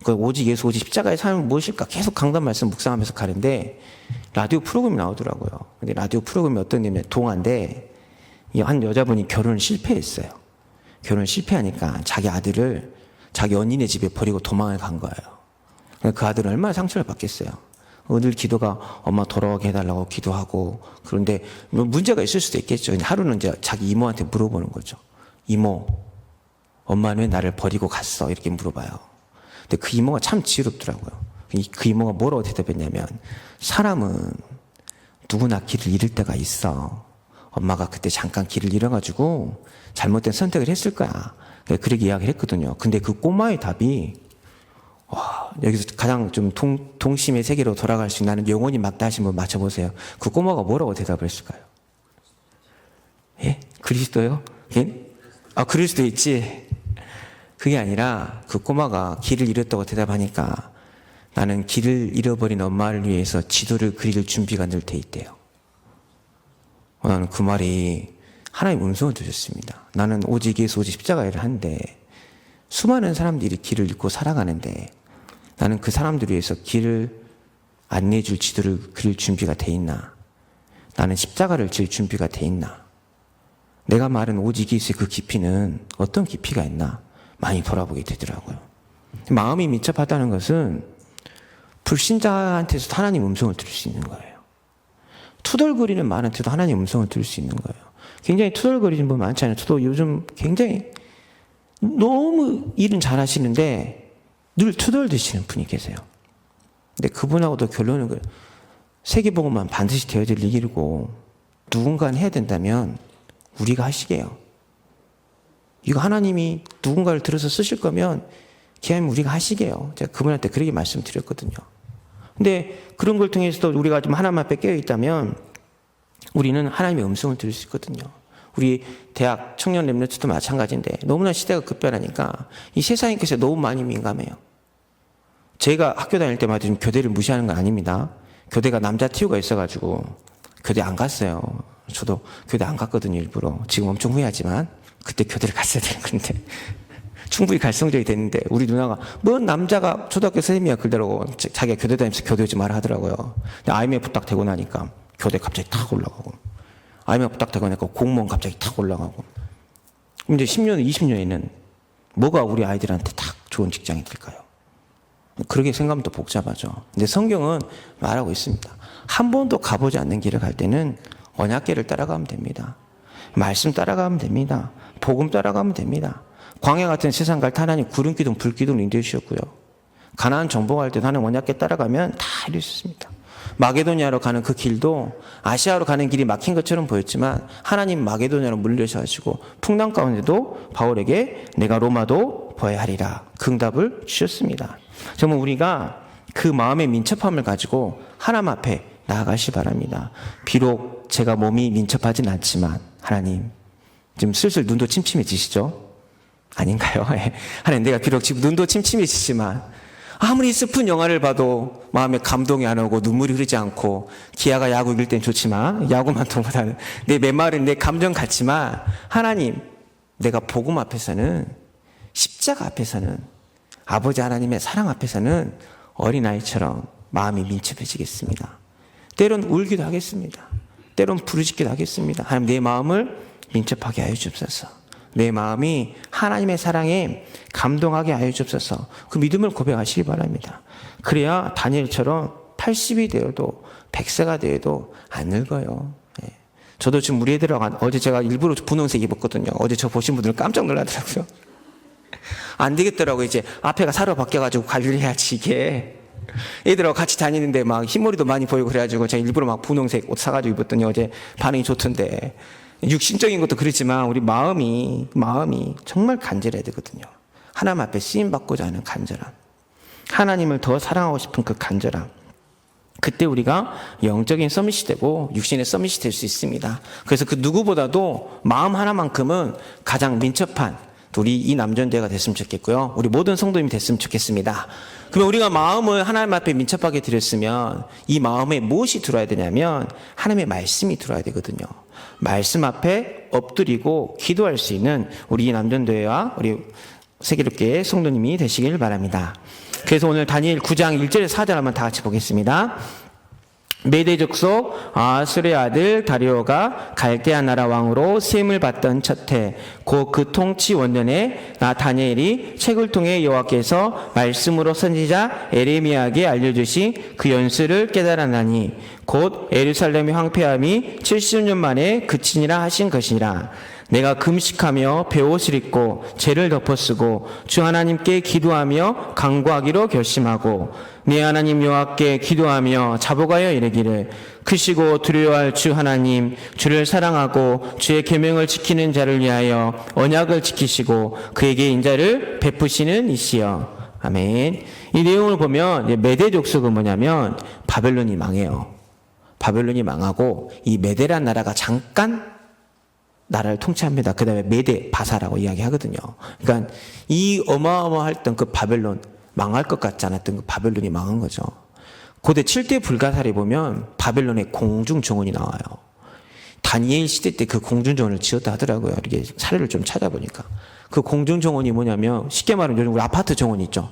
그 오직 예수 오직 십자가의 삶은 무엇일까? 계속 강단 말씀 묵상하면서 가는데 라디오 프로그램이 나오더라고요. 근데 라디오 프로그램이 어떤 게 동화인데, 한 여자분이 결혼을 실패했어요. 결혼을 실패하니까 자기 아들을 자기 언니네 집에 버리고 도망을 간 거예요. 그 아들은 얼마나 상처를 받겠어요. 늘 기도가 엄마 돌아오게 해달라고 기도하고, 그런데 문제가 있을 수도 있겠죠. 근데 하루는 이제 자기 이모한테 물어보는 거죠. 이모, 엄마는 왜 나를 버리고 갔어? 이렇게 물어봐요. 근데 그 이모가 참 지혜롭더라고요. 그 이모가 뭐라고 대답했냐면, 사람은 누구나 길을 잃을 때가 있어. 엄마가 그때 잠깐 길을 잃어가지고 잘못된 선택을 했을 거야. 내가 그렇게 이야기를 했거든요. 근데 그 꼬마의 답이 와, 여기서 가장 좀 동심의 세계로 돌아갈 수 있는 나는 영혼이 맞다 하신 분 맞춰보세요. 그 꼬마가 뭐라고 대답을 했을까요? 예? 그리스도요? 예? 아, 그럴 수도 있지. 그게 아니라 그 꼬마가 길을 잃었다고 대답하니까 나는 길을 잃어버린 엄마를 위해서 지도를 그릴 준비가 늘 돼 있대요. 나는 그 말이 하나님 음성을 들었습니다. 나는 오직 예수 오직 십자가 일을 하는데 수많은 사람들이 길을 잃고 살아가는데 나는 그 사람들을 위해서 길을 안내해 줄 지도를 그릴 준비가 돼 있나? 나는 십자가를 질 준비가 돼 있나? 내가 말한 오직 예수의 그 깊이는 어떤 깊이가 있나? 많이 돌아보게 되더라고요. 마음이 민첩하다는 것은 불신자한테서도 하나님 음성을 들을 수 있는 거예요. 투덜거리는 말한테도 하나님 음성을 들을 수 있는 거예요. 굉장히 투덜거리는 분 많잖아요. 저도 요즘 굉장히 너무 일은 잘하시는데 늘 투덜드시는 분이 계세요. 근데 그분하고도 결론은 그래요. 세계복음만 반드시 되어질 일이고 누군가는 해야 된다면 우리가 하시게요. 이거 하나님이 누군가를 들어서 쓰실 거면 기왕이면 우리가 하시게요. 제가 그분한테 그렇게 말씀드렸거든요. 근데 그런 걸 통해서도 우리가 좀 하나님 앞에 깨어있다면 우리는 하나님의 음성을 들을 수 있거든요. 우리 대학 청년 랩런트도 마찬가지인데 너무나 시대가 급변하니까 이 세상에 대해서 너무 많이 민감해요. 제가 학교 다닐 때마다 지금 교대를 무시하는 건 아닙니다. 교대가 남자 티오가 있어가지고 교대 안 갔어요. 저도 교대 안 갔거든요, 일부러. 지금 엄청 후회하지만 그때 교대를 갔어야 되는 건데 충분히 갈 성적이 됐는데 우리 누나가 뭔 남자가 초등학교 선생님이야 그러더라고. 자기가 교대 다니면서 교대 오지 마라 하더라고요. 근데 IMF 딱 되고 나니까 교대 갑자기 탁 올라가고 IMF 딱 되고 나니까 공무원 갑자기 탁 올라가고 이제 10년, 20년에는 뭐가 우리 아이들한테 딱 좋은 직장이 될까요? 그렇게 생각하면 또 복잡하죠. 근데 성경은 말하고 있습니다. 한 번도 가보지 않는 길을 갈 때는 언약궤를 따라가면 됩니다. 말씀 따라가면 됩니다. 복음 따라가면 됩니다. 광야 같은 세상 갈 때 하나님 구름 기둥, 불 기둥을 인도해 주셨고요. 가나안 정복할 때도 하나님 언약궤 따라가면 다 이룰 수 있습니다. 마게도니아로 가는 그 길도 아시아로 가는 길이 막힌 것처럼 보였지만 하나님 마게도니아로 물려셔가지고 풍랑 가운데도 바울에게 내가 로마도 보아야 하리라 그 응답을 주셨습니다. 정말 우리가 그 마음의 민첩함을 가지고 하나님 앞에 나아가시 바랍니다. 비록 제가 몸이 민첩하진 않지만 하나님 지금 슬슬 눈도 침침해지시죠? 아닌가요? 하나님 내가 비록 지금 눈도 침침해지지만 아무리 슬픈 영화를 봐도 마음에 감동이 안 오고 눈물이 흐르지 않고 기아가 야구 이길 땐 좋지만 야구만 통보다는 내 메말은 내 감정 같지만 하나님 내가 복음 앞에서는 십자가 앞에서는 아버지 하나님의 사랑 앞에서는 어린아이처럼 마음이 민첩해지겠습니다. 때론 울기도 하겠습니다. 때론 부르짖기도 하겠습니다. 하나님 내 마음을 민첩하게 하여 주옵소서. 내 마음이 하나님의 사랑에 감동하게 하여 주옵소서. 그 믿음을 고백하시기 바랍니다. 그래야 다니엘처럼 80이 되어도 100세가 되어도 안 늙어요. 예. 저도 지금 우리 애들하고 어제 제가 일부러 분홍색 입었거든요. 어제 저 보신 분들 깜짝 놀라더라고요. 안 되겠더라고요. 이제 앞에가 사로 바뀌어가지고 관리를 해야지 이게. 애들하고 같이 다니는데 막 흰머리도 많이 보이고 그래가지고 제가 일부러 막 분홍색 옷 사가지고 입었더니 어제 반응이 좋던데 육신적인 것도 그렇지만 우리 마음이 정말 간절해야 되거든요. 하나님 앞에 쓰임받고자 하는 간절함, 하나님을 더 사랑하고 싶은 그 간절함, 그때 우리가 영적인 서밋이 되고 육신의 서밋이 될 수 있습니다. 그래서 그 누구보다도 마음 하나만큼은 가장 민첩한 우리 이 남전대가 됐으면 좋겠고요. 우리 모든 성도님이 됐으면 좋겠습니다. 그러면 우리가 마음을 하나님 앞에 민첩하게 드렸으면 이 마음에 무엇이 들어야 되냐면 하나님의 말씀이 들어야 되거든요. 말씀 앞에 엎드리고 기도할 수 있는 우리 이 남전대와 우리 세계롭게 성도님이 되시길 바랍니다. 그래서 오늘 다니엘 9장 1절에서 4절 한번 다 같이 보겠습니다. 메대 족속 아수르의 아들 다리오가 갈대아 나라 왕으로 시험을 받던 첫해 곧 그 통치 원년에 나 다니엘이 책을 통해 여호와께서 말씀으로 선지자 에레미야에게 알려주신 그 연수를 깨달았나니 곧 예루살렘의 황폐함이 70년 만에 그치니라 하신 것이니라. 내가 금식하며 베옷을 입고 죄를 덮어쓰고 주 하나님께 기도하며 간구하기로 결심하고 내 하나님 여호와께 기도하며 자복하여 이르기를 크시고 두려워할 주 하나님 주를 사랑하고 주의 계명을 지키는 자를 위하여 언약을 지키시고 그에게 인자를 베푸시는 이시여. 아멘. 이 내용을 보면 메대 족속은 뭐냐면 바벨론이 망해요. 바벨론이 망하고 이 메대란 나라가 잠깐 나라를 통치합니다. 그 다음에 메대 바사라고 이야기하거든요. 그러니까 이 어마어마했던 그 바벨론, 망할 것 같지 않았던 그 바벨론이 망한 거죠. 고대 7대 불가사리 보면 바벨론의 공중정원이 나와요. 다니엘 시대 때 그 공중정원을 지었다 하더라고요. 이렇게 사례를 좀 찾아보니까. 그 공중정원이 뭐냐면 쉽게 말하면 요즘 우리 아파트 정원 있죠.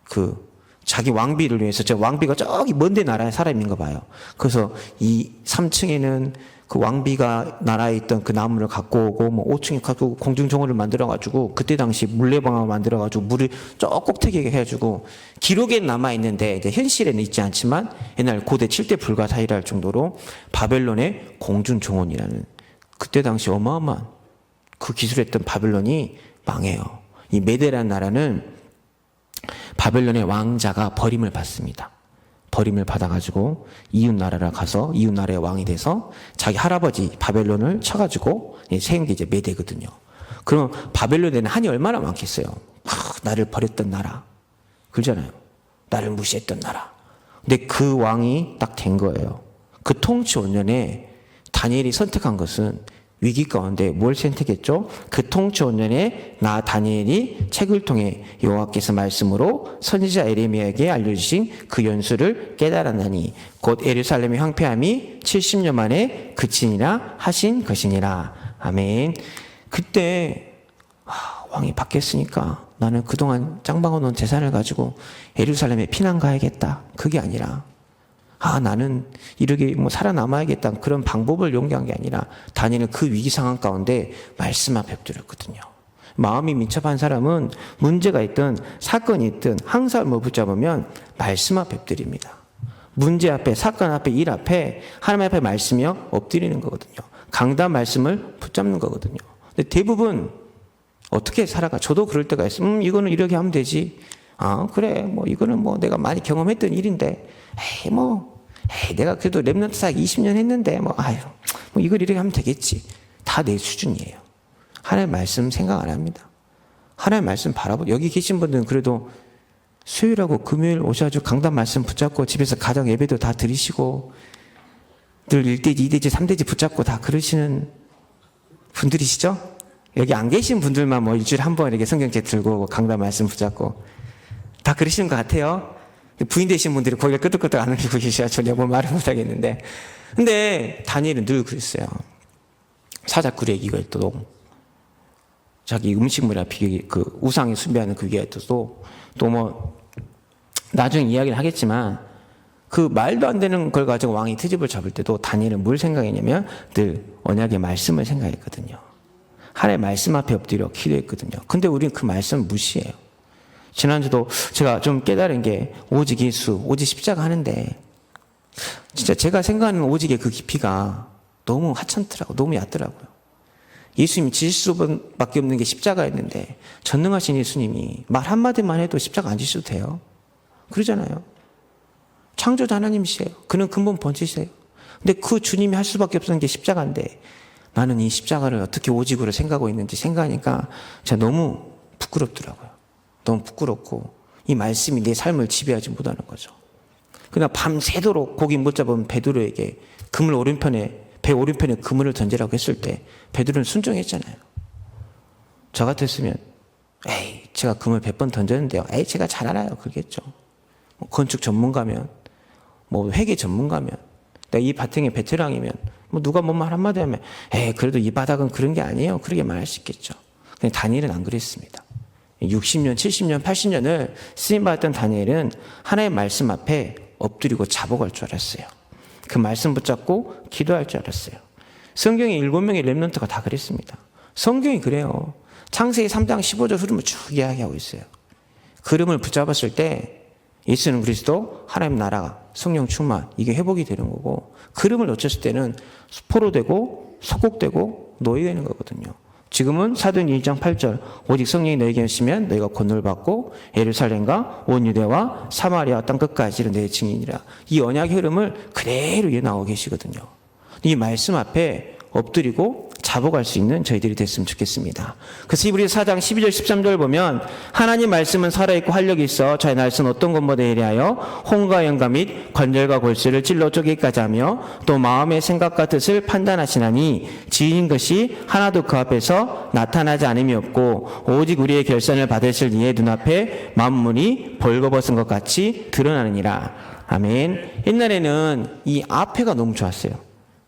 그 자기 왕비를 위해서 저 왕비가 저기 먼데 나라에 살아있는 거 봐요. 그래서 이 3층에는 그 왕비가 나라에 있던 그 나무를 갖고 오고 뭐 5층에 가지고 공중정원을 만들어가지고 그때 당시 물레방아를 만들어가지고 물을 저 꼭대기에 해가지고 기록에 남아있는데 이제 현실에는 있지 않지만 옛날 고대 7대 불가사의라 할 정도로 바벨론의 공중정원이라는 그때 당시 어마어마한 그 기술했던 바벨론이 망해요. 이 메데라는 나라는 바벨론의 왕자가 버림을 받습니다. 버림을 받아가지고 이웃 나라를 가서 이웃 나라의 왕이 돼서 자기 할아버지 바벨론을 쳐가지고 세운 게 이제 메대거든요. 그럼 바벨론에는 한이 얼마나 많겠어요? 나를 버렸던 나라. 그러잖아요. 나를 무시했던 나라. 근데 그 왕이 딱 된 거예요. 그 통치 5년에 다니엘이 선택한 것은 위기 가운데 뭘 선택했죠? 그 통치 5년에 나 다니엘이 책을 통해 여호와께서 말씀으로 선지자 에레미야에게 알려주신 그 연수를 깨달았나니 곧 예루살렘의 황폐함이 70년 만에 그치니라 하신 것이니라. 아멘. 그때 왕이 바뀌었으니까 나는 그동안 짱박아 놓은 재산을 가지고 예루살렘에 피난 가야겠다. 그게 아니라 나는 이렇게 뭐 살아남아야겠다 그런 방법을 용기한 게 아니라 다니엘은 그 위기 상황 가운데 말씀 앞에 엎드렸거든요. 마음이 민첩한 사람은 문제가 있든 사건이 있든 항상 뭐 붙잡으면 말씀 앞에 엎드립니다. 문제 앞에 사건 앞에 일 앞에 하나님 앞에 말씀이요 엎드리는 거거든요. 강단 말씀을 붙잡는 거거든요. 근데 대부분 어떻게 살아가? 저도 그럴 때가 있어요. 이거는 이렇게 하면 되지. 그래 뭐 이거는 뭐 내가 많이 경험했던 일인데 내가 그래도 랩런트 사역 20년 했는데 뭐 이걸 이렇게 하면 되겠지. 다 내 수준이에요. 하나님 말씀 생각 안 합니다. 하나님 말씀 바라보. 여기 계신 분들은 그래도 수요일하고 금요일 오셔가지고 강단 말씀 붙잡고 집에서 가정 예배도 다 드리시고 늘 1대지, 2대지, 3대지 붙잡고 다 그러시는 분들이시죠? 여기 안 계신 분들만 뭐 일주일에 한 번 이렇게 성경책 들고 강단 말씀 붙잡고 다 그러시는 것 같아요. 부인 되신 분들이 고개를 끄덕끄덕 안 흘리고 계셔야 전혀 뭐 말을 못 하겠는데. 근데 다니엘은 늘 그랬어요. 사자굴의 기가 있어도 자기 음식물이나 그 우상에 숭배하는 그게 있어도 또 뭐 나중에 이야기를 하겠지만 그 말도 안 되는 걸 가지고 왕이 트집을 잡을 때도 다니엘은 뭘 생각했냐면 늘 언약의 말씀을 생각했거든요. 하나님의 말씀 앞에 엎드려 기도했거든요. 근데 우리는 그 말씀을 무시해요. 지난주도 제가 좀 깨달은 게 오직 예수, 오직 십자가 하는데 진짜 제가 생각하는 오직의 그 깊이가 너무 하찮더라고요. 너무 얕더라고요. 예수님이 지실 수밖에 없는 게 십자가였는데 전능하신 예수님이 말 한마디만 해도 십자가 안 지셔도 돼요. 그러잖아요. 창조자 하나님이세요. 그는 근본 본체이세요. 근데 그 주님이 할 수밖에 없는 게 십자가인데 나는 이 십자가를 어떻게 오직으로 생각하고 있는지 생각하니까 제가 너무 부끄럽더라고요. 너무 부끄럽고 이 말씀이 내 삶을 지배하지 못하는 거죠. 그러나 밤새도록 고기 못 잡은 베드로에게 배 오른편에 그물을 던지라고 했을 때 베드로는 순종했잖아요. 저 같았으면 제가 그물 100번 던졌는데요. 제가 잘 알아요. 그러겠죠. 건축 전문가면 뭐 회계 전문가면 내가 이 바탕에 베테랑이면 뭐 누가 뭔 말 한마디 하면 그래도 이 바닥은 그런 게 아니에요. 그렇게 말할 수 있겠죠. 근데 다니엘은 안 그랬습니다. 60년, 70년, 80년을 쓰임받았던 다니엘은 하나님의 말씀 앞에 엎드리고 자복할 줄 알았어요. 그 말씀 붙잡고 기도할 줄 알았어요. 성경에 7명의 렘넌트가 다 그랬습니다. 성경이 그래요. 창세기 3장 15절 흐름을 쭉 이야기하고 있어요. 그름을 붙잡았을 때 예수는 그리스도, 하나님 나라, 성령 충만 이게 회복이 되는 거고 그름을 놓쳤을 때는 포로되고 소곡되고 너희가 있는 거거든요. 지금은 사도행전 1장 8절 오직 성령이 너희에게 오시면 너희가 권능을 받고 예루살렘과 온 유대와 사마리아 땅 끝까지 내 증인이라. 이 언약의 흐름을 그대로 이어나오고 계시거든요. 이 말씀 앞에 엎드리고 자복할 수 있는 저희들이 됐으면 좋겠습니다. 그래서 히브리서 4장 12절 13절 보면 하나님 말씀은 살아있고 활력이 있어 저희 날선 어떤 것보다 예리하여 혼과 영과 및 관절과 골수를 찔러 쪼개기까지 하며 또 마음의 생각과 뜻을 판단하시나니 지인 것이 하나도 그 앞에서 나타나지 않음이 없고 오직 우리의 결산을 받으실 이의 눈앞에 만물이 벌거벗은 것 같이 드러나느니라. 아멘. 옛날에는 이 앞에가 너무 좋았어요.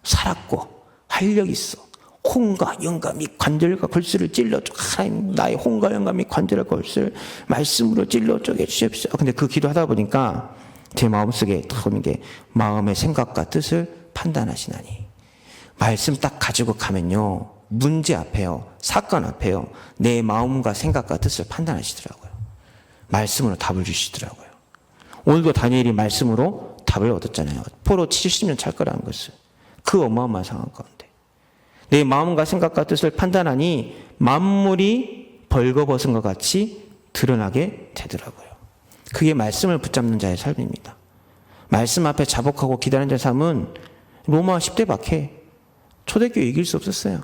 살았고 활력이 있어. 혼과 영과 및 관절과 골수를 찔러 하나님 나의 혼과 영과 및 관절과 골수를 말씀으로 찔러 쪼개 주십시오. 근데 그 기도하다 보니까 제 마음속에 딱 오는 게 마음의 생각과 뜻을 판단하시나니. 말씀 딱 가지고 가면요, 문제 앞에요, 사건 앞에요, 내 마음과 생각과 뜻을 판단하시더라고요. 말씀으로 답을 주시더라고요. 오늘도 다니엘이 말씀으로 답을 얻었잖아요. 포로 70년 찰 거라는 것을. 그 어마어마한 상황 가운데 내 마음과 생각과 뜻을 판단하니 만물이 벌거벗은 것 같이 드러나게 되더라고요. 그게 말씀을 붙잡는 자의 삶입니다. 말씀 앞에 자복하고 기다리는 자의 삶은 로마 10대 박해 초대교회 이길 수 없었어요.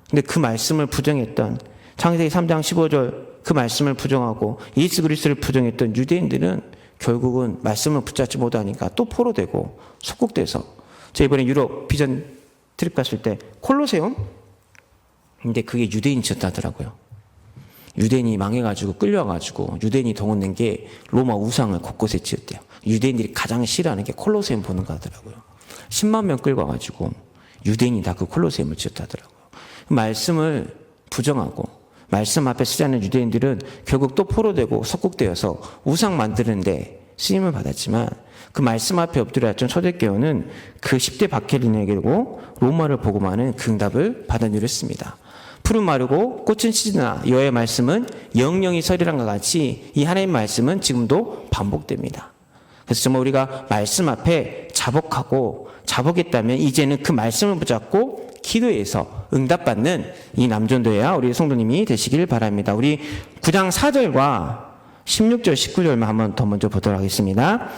근데 그 말씀을 부정했던 창세기 3장 15절 그 말씀을 부정하고 예수 그리스도를 부정했던 유대인들은 결국은 말씀을 붙잡지 못하니까 또 포로되고 속국돼서 저 이번에 유럽 비전 트립 갔을 때 콜로세움? 근데 그게 유대인이 지었다더라고요. 유대인이 망해가지고 끌려가지고 유대인이 동원된 게 로마 우상을 곳곳에 지었대요. 유대인들이 가장 싫어하는 게 콜로세움 보는 거 하더라고요. 10만 명 끌고 와가지고 유대인이 다 그 콜로세움을 지었다더라고요. 말씀을 부정하고 말씀 앞에 서지 않는 유대인들은 결국 또 포로되고 속국되어서 우상 만드는데 쓰임을 받았지만 그 말씀 앞에 엎드려왔던 초대교회는 그 10대 박해를 내기고 로마를 복음하는 그 응답을 받아 누렸습니다. 푸른 마르고 꽃은 시드나 여호와의 말씀은 영영이 서리란과 같이 이 하나님의 말씀은 지금도 반복됩니다. 그래서 정말 우리가 말씀 앞에 자복했다면 이제는 그 말씀을 붙잡고 기도에서 응답받는 이 남전도회와 우리 성도님이 되시길 바랍니다. 우리 9장 4절과 16절 19절만 한번 더 먼저 보도록 하겠습니다.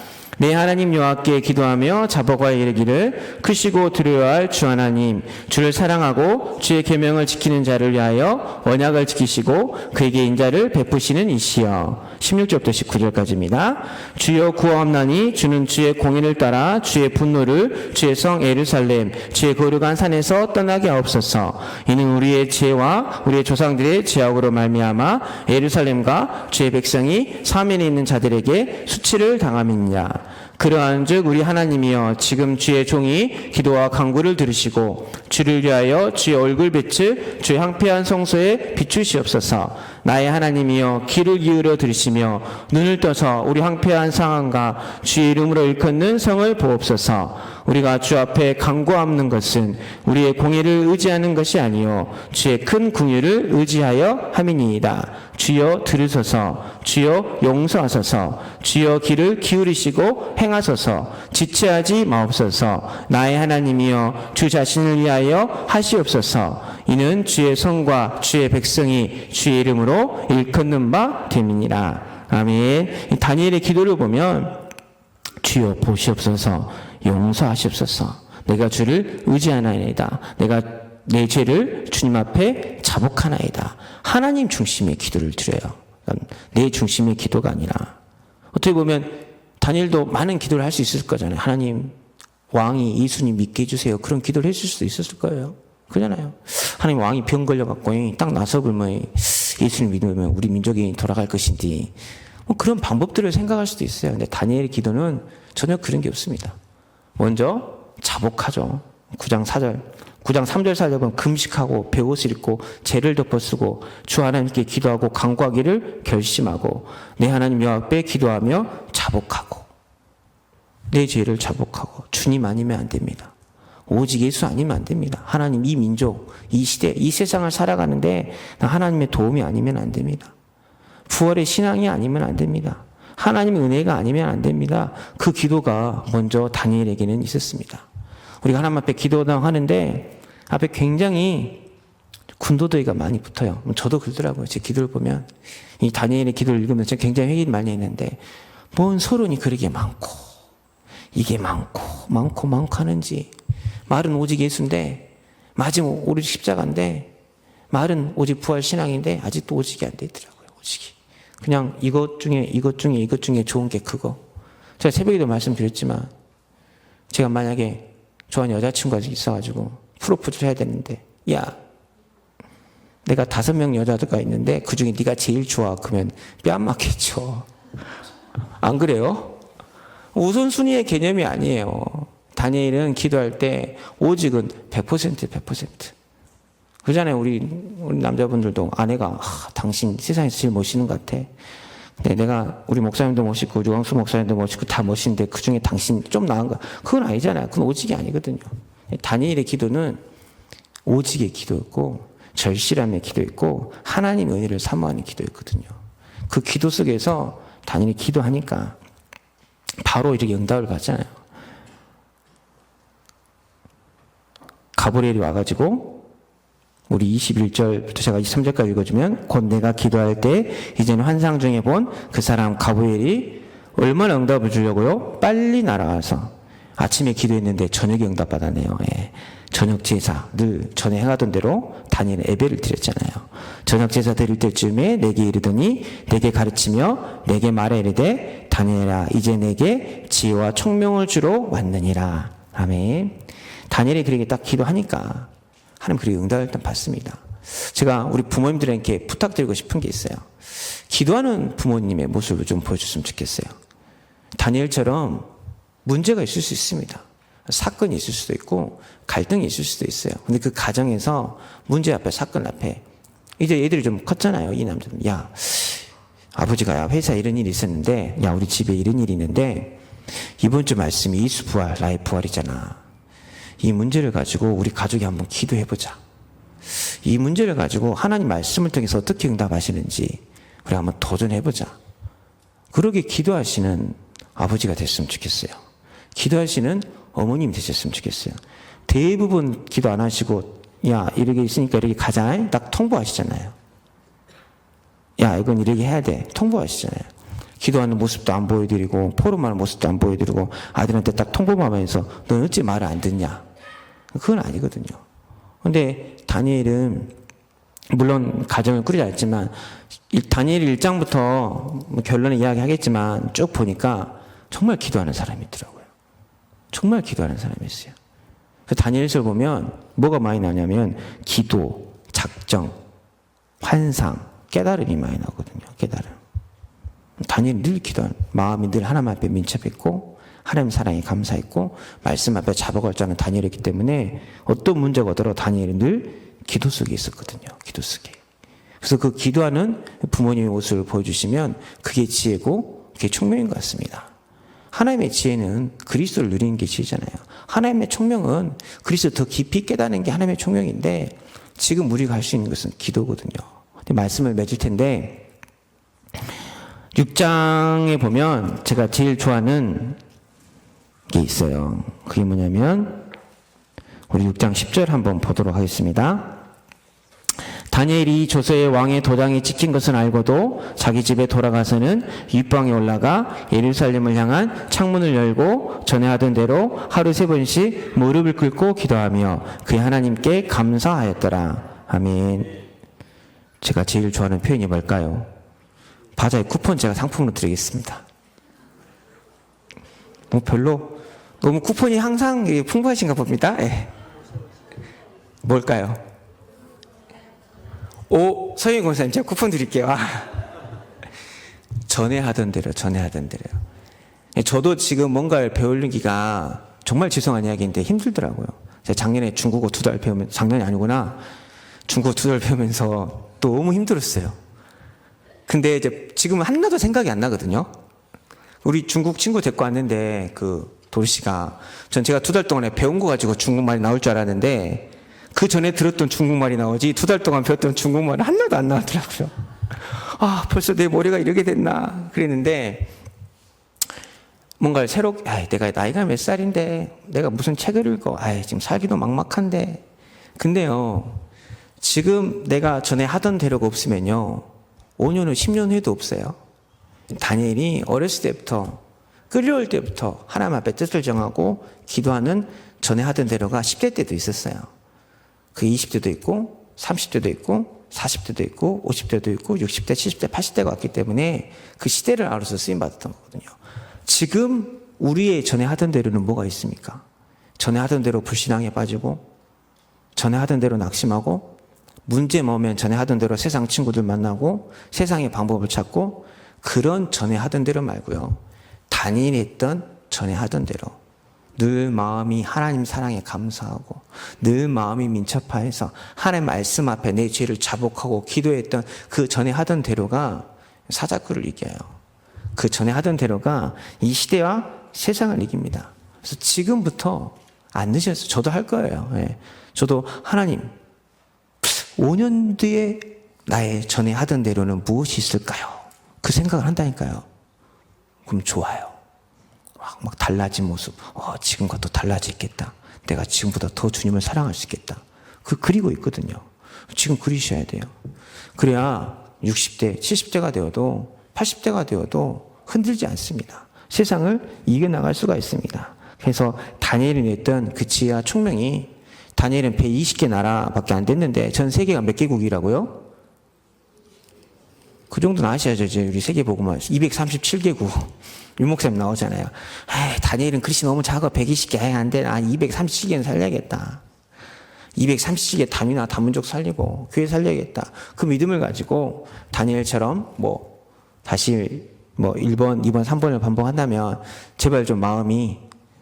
내 하나님 여호와께 기도하며 자복하여 이르기를 크시고 두려워야 할 주 하나님 주를 사랑하고 주의 계명을 지키는 자를 위하여 언약을 지키시고 그에게 인자를 베푸시는 이시여. 16절부터 19절까지입니다. 주여 구하옵나니 주는 주의 공의를 따라 주의 분노를 주의 성 예루살렘 주의 거룩한 산에서 떠나게 하옵소서. 이는 우리의 죄와 우리의 조상들의 죄악으로 말미암아 예루살렘과 주의 백성이 사면에 있는 자들에게 수치를 당함이니라. 그러한즉 우리 하나님이여 지금 주의 종이 기도와 간구를 들으시고 주를 위하여 주의 얼굴빛을 주의 황폐한 성소에 비추시옵소서. 나의 하나님이여 귀를 기울여 들으시며 눈을 떠서 우리 황폐한 상황과 주의 이름으로 일컫는 성을 보옵소서. 우리가 주 앞에 간구하는 것은 우리의 공의를 의지하는 것이 아니요 주의 큰 궁유를 의지하여 함이니이다. 주여 들으소서. 주여 용서하소서. 주여 귀를 기울이시고 행하소서. 지체하지 마옵소서. 나의 하나님이여 주 자신을 위하여 하시옵소서. 이는 주의 성과 주의 백성이 주의 이름으로 일컫는 바 됨이니라. 아멘. 다니엘의 기도를 보면 주여 보시옵소서. 용서하시옵소서. 내가 주를 의지하나이다. 내가 내 죄를 주님 앞에 자복하나이다. 하나님 중심의 기도를 드려요. 내 중심의 기도가 아니라. 어떻게 보면 다니엘도 많은 기도를 할 수 있을 거잖아요. 하나님 왕이 예수님 믿게 해주세요. 그런 기도를 했을 수도 있었을 거예요. 그러잖아요. 하나님 왕이 병 걸려갖고 딱 나서 그러면 예수님 믿으면 우리 민족이 돌아갈 것인데 뭐 그런 방법들을 생각할 수도 있어요. 근데 다니엘의 기도는 전혀 그런 게 없습니다. 먼저 자복하죠. 9장 4절. 9장 3절 4절 보면 금식하고 베옷을 입고 죄를 덮어쓰고 주 하나님께 기도하고 간구하기를 결심하고 내 하나님 여호와 앞에 기도하며 자복하고 내 죄를 자복하고 주님 아니면 안 됩니다. 오직 예수 아니면 안 됩니다. 하나님 이 민족, 이 시대, 이 세상을 살아가는데 하나님의 도움이 아니면 안 됩니다. 부활의 신앙이 아니면 안 됩니다. 하나님의 은혜가 아니면 안 됩니다. 그 기도가 먼저 다니엘에게는 있었습니다. 우리가 하나님 앞에 기도하는데 앞에 굉장히 군더더기가 많이 붙어요. 저도 그러더라고요. 제 기도를 보면 이 다니엘의 기도를 읽으면 제가 굉장히 회개를 많이 했는데 뭔 서론이 그렇게 많고 이게 많고 하는지 말은 오직 예수인데 맞으면 오직 십자가인데 말은 오직 부활 신앙인데 아직도 오직이 안 되더라고요. 오직이 그냥 이것 중에 좋은 게 그거. 제가 새벽에도 말씀드렸지만 제가 만약에 좋아하는 여자친구가 있어가지고 프로포즈를 해야 되는데 야 내가 5명 여자가 있는데 그중에 네가 제일 좋아 그러면 뺨 맞겠죠. 안 그래요? 우선순위의 개념이 아니에요. 다니엘은 기도할 때 오직은 100%. 그러잖아요. 우리 남자분들도 아내가 당신 세상에서 제일 멋있는 것 같아. 근데 내가 우리 목사님도 멋있고 유광수 목사님도 멋있고 다 멋있는데 그중에 당신 좀 나은 거 그건 아니잖아요. 그건 오직이 아니거든요. 다니엘의 기도는 오직의 기도였고 절실함의 기도였고 하나님의 은혜를 사모하는 기도였거든요. 그 기도 속에서 다니엘이 기도하니까 바로 이렇게 응답을 받잖아요. 가브리엘이 와가지고 우리 21절부터 제가 23절까지 읽어주면 곧 내가 기도할 때 이제는 환상 중에 본 그 사람 가브리엘이 얼마나 응답을 주려고요? 빨리 날아와서 아침에 기도했는데 저녁에 응답받았네요. 예. 저녁 제사 늘 전에 행하던 대로 다니엘은 예배를 드렸잖아요. 저녁 제사 드릴 때쯤에 내게 이르더니 내게 가르치며 내게 말해 이르되 다니엘아 이제 내게 지혜와 총명을 주러 왔느니라. 아멘. 다니엘이 그렇게 딱 기도하니까 하나님 그렇게 응답을 일단 받습니다. 제가 우리 부모님들에게 부탁드리고 싶은 게 있어요. 기도하는 부모님의 모습을 좀 보여줬으면 좋겠어요. 다니엘처럼 문제가 있을 수 있습니다. 사건이 있을 수도 있고 갈등이 있을 수도 있어요. 근데 그 가정에서 문제 앞에 사건 앞에 이제 얘들이 좀 컸잖아요. 이 남자는 야 아버지가 야 회사에 이런 일이 있었는데 야 우리 집에 이런 일이 있는데 이번 주 말씀이 이수 부활 나의 부활이잖아. 이 문제를 가지고 우리 가족이 한번 기도해보자. 이 문제를 가지고 하나님 말씀을 통해서 어떻게 응답하시는지 우리 한번 도전해보자. 그러게 기도하시는 아버지가 됐으면 좋겠어요. 기도하시는 어머님이 되셨으면 좋겠어요. 대부분 기도 안 하시고 야 이렇게 있으니까 이렇게 가자 딱 통보하시잖아요. 야 이건 이렇게 해야 돼 통보하시잖아요. 기도하는 모습도 안 보여드리고 포럼하는 모습도 안 보여드리고 아들한테 딱 통보만 하면서 넌 어찌 말을 안 듣냐. 그건 아니거든요. 근데 다니엘은 물론 가정을 꾸리지 않았지만 다니엘 1장부터 결론을 이야기하겠지만 쭉 보니까 정말 기도하는 사람이 있더라고요. 정말 기도하는 사람이 있어요. 다니엘서를 보면 뭐가 많이 나냐면 기도, 작정, 환상, 깨달음이 많이 나오거든요. 깨달음. 다니엘이 늘 기도하는 마음이 늘 하나님 앞에 민첩했고 하나님 사랑에 감사했고 말씀 앞에 잡아갈 줄 아는 다니엘이기 때문에 어떤 문제가 오더라도 다니엘이 늘 기도 속에 있었거든요. 기도 속에. 그래서 그 기도하는 부모님의 모습을 보여주시면 그게 지혜고 그게 총명인 것 같습니다. 하나님의 지혜는 그리스도를 누리는 게 지혜잖아요. 하나님의 총명은 그리스도 더 깊이 깨닫는 게 하나님의 총명인데 지금 우리가 할 수 있는 것은 기도거든요. 말씀을 맺을 텐데 6장에 보면 제가 제일 좋아하는 게 있어요. 그게 뭐냐면 우리 6장 10절 한번 보도록 하겠습니다. 다니엘이 조서의 왕의 도장이 찍힌 것은 알고도 자기 집에 돌아가서는 윗방에 올라가 예루살렘을 향한 창문을 열고 전에 하던 대로 하루 3번씩 무릎을 꿇고 기도하며 그의 하나님께 감사하였더라. 아멘. 제가 제일 좋아하는 표현이 뭘까요? 바자회 쿠폰 제가 상품으로 드리겠습니다. 뭐 별로 너무 쿠폰이 항상 풍부하신가 봅니다. 예. 뭘까요? 오, 서영 권사님 제가 쿠폰 드릴게요. 전에 하던 대로. 저도 지금 뭔가를 배우기가 정말 죄송한 이야기인데 힘들더라고요. 제가 작년에 중국어 2달 배우면서 작년이 아니구나. 중국어 2달 배우면서 너무 힘들었어요. 근데 이제 지금 하나도 생각이 안 나거든요. 우리 중국 친구 데리고 왔는데 그 도시가 제가 2달 동안에 배운 거 가지고 중국말이 나올 줄 알았는데 그 전에 들었던 중국말이 나오지 2달 동안 배웠던 중국말은 하나도 안 나오더라고요. 벌써 내 머리가 이렇게 됐나 그랬는데 뭔가를 새롭게 내가 나이가 몇 살인데 내가 무슨 책을 읽어 지금 살기도 막막한데 근데요 지금 내가 전에 하던 대로가 없으면요, 5년 후, 10년 후에도 없어요. 다니엘이 어렸을 때부터, 끌려올 때부터 하나님 앞에 뜻을 정하고 기도하는 전에 하던 대로가 10대 때도 있었어요. 그 20대도 있고, 30대도 있고, 40대도 있고, 50대도 있고, 60대, 70대, 80대가 왔기 때문에 그 시대를 알아서 쓰임받았던 거거든요. 지금 우리의 전에 하던 대로는 뭐가 있습니까? 전에 하던 대로 불신앙에 빠지고, 전에 하던 대로 낙심하고, 문제 뭐면 전에 하던 대로 세상 친구들 만나고, 세상의 방법을 찾고, 그런 전에 하던 대로 말고요. 다니엘이 했던 전에 하던 대로. 늘 마음이 하나님 사랑에 감사하고, 늘 마음이 민첩하여서 하나님 말씀 앞에 내 죄를 자복하고 기도했던 그 전에 하던 대로가 사자굴을 이겨요. 그 전에 하던 대로가 이 시대와 세상을 이깁니다. 그래서 지금부터 안 늦었어요. 저도 할 거예요. 예. 저도 하나님, 5년 뒤에 나의 전에 하던 대로는 무엇이 있을까요? 그 생각을 한다니까요. 그럼 좋아요. 막 달라진 모습. 지금과 또 달라지겠다. 내가 지금보다 더 주님을 사랑할 수 있겠다. 그리고 있거든요. 지금 그리셔야 돼요. 그래야 60대, 70대가 되어도 80대가 되어도 흔들지 않습니다. 세상을 이겨나갈 수가 있습니다. 그래서 다니엘이 냈던 그 지혜와 총명이, 다니엘은 120개 나라밖에 안 됐는데 전 세계가 몇 개국이라고요? 그 정도는 아셔야죠. 이제 우리 세계보고만 237개국. 유목사님 나오잖아요. 다니엘은 글씨 너무 작아. 120개 안 돼. 237개는 살려야겠다. 237개 담이나 다문족 살리고 교회 살려야겠다. 그 믿음을 가지고 다니엘처럼 다시 1번, 2번, 3번을 반복한다면 제발 좀 마음이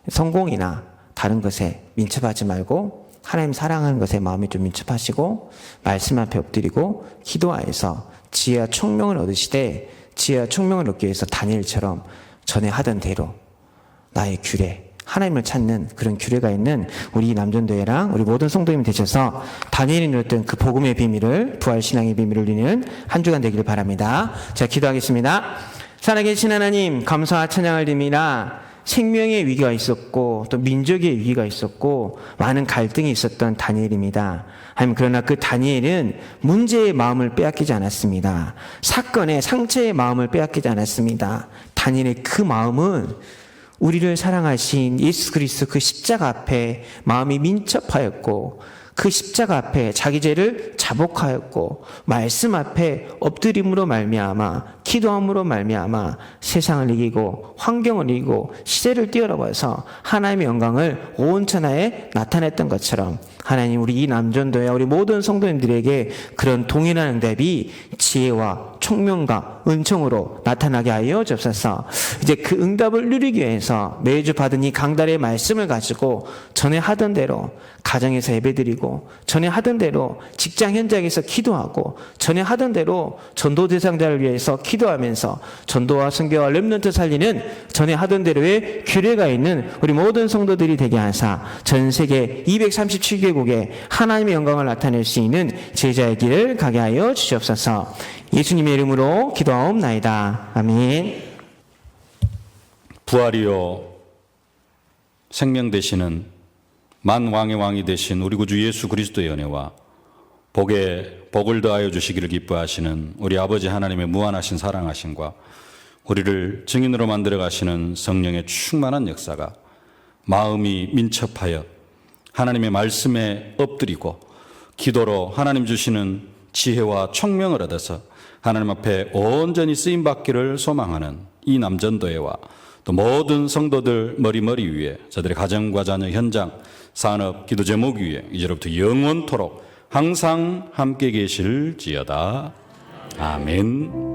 성공이나 다른 것에 민첩하지 말고 하나님 사랑하는 것에 마음이 좀 민첩하시고 말씀 앞에 엎드리고 기도하여서 지혜와 총명을 얻으시되, 지혜와 총명을 얻기 위해서 다니엘처럼 전에 하던 대로 나의 규례, 하나님을 찾는 그런 규례가 있는 우리 남전도회랑 우리 모든 성도님이 되셔서 다니엘이 누렸던 그 복음의 비밀을, 부활신앙의 비밀을 누리는 한 주간 되기를 바랍니다. 자, 기도하겠습니다. 살아계신 하나님, 감사와 찬양을 드립니다. 생명의 위기가 있었고 또 민족의 위기가 있었고 많은 갈등이 있었던 다니엘입니다. 하나님, 그러나 그 다니엘은 문제의 마음을 빼앗기지 않았습니다. 사건의 상처의 마음을 빼앗기지 않았습니다. 다니엘의 그 마음은 우리를 사랑하신 예수 그리스도 그 십자가 앞에 마음이 민첩하였고, 그 십자가 앞에 자기 죄를 자복하였고, 말씀 앞에 엎드림으로 말미암아, 기도함으로 말미암아 세상을 이기고 환경을 이기고 시대를 뛰어넘어서 하나님의 영광을 온 천하에 나타냈던 것처럼, 하나님, 우리 이 남전도회 우리 모든 성도님들에게 그런 동일한 응답이 지혜와 총명과 은총으로 나타나게 하여 주옵소서. 이제 그 응답을 누리기 위해서 매주 받은 이 강달의 말씀을 가지고 전에 하던 대로 가정에서 예배드리고, 전에 하던 대로 직장 현장에서 기도하고, 전에 하던 대로 전도 대상자를 위해서 기도하면서 전도와 선교와 렘넌트 살리는 전에 하던 대로의 규례가 있는 우리 모든 성도들이 되게 하사 전 세계 237개국에 하나님의 영광을 나타낼 수 있는 제자의 길을 가게 하여 주시옵소서. 예수님의 이름으로 기도하옵나이다. 아멘. 부활이요 생명 되시는 만왕의 왕이 되신 우리 구주 예수 그리스도의 은혜와 복에 복을 더하여 주시기를 기뻐하시는 우리 아버지 하나님의 무한하신 사랑하심과 우리를 증인으로 만들어 가시는 성령의 충만한 역사가 마음이 민첩하여 하나님의 말씀에 엎드리고 기도로 하나님 주시는 지혜와 총명을 얻어서 하나님 앞에 온전히 쓰임받기를 소망하는 이 남전도회와 또 모든 성도들 머리머리 위에 저들의 가정과 자녀, 현장, 산업, 기도 제목 위에 이제로부터 영원토록 항상 함께 계실지어다. 아멘.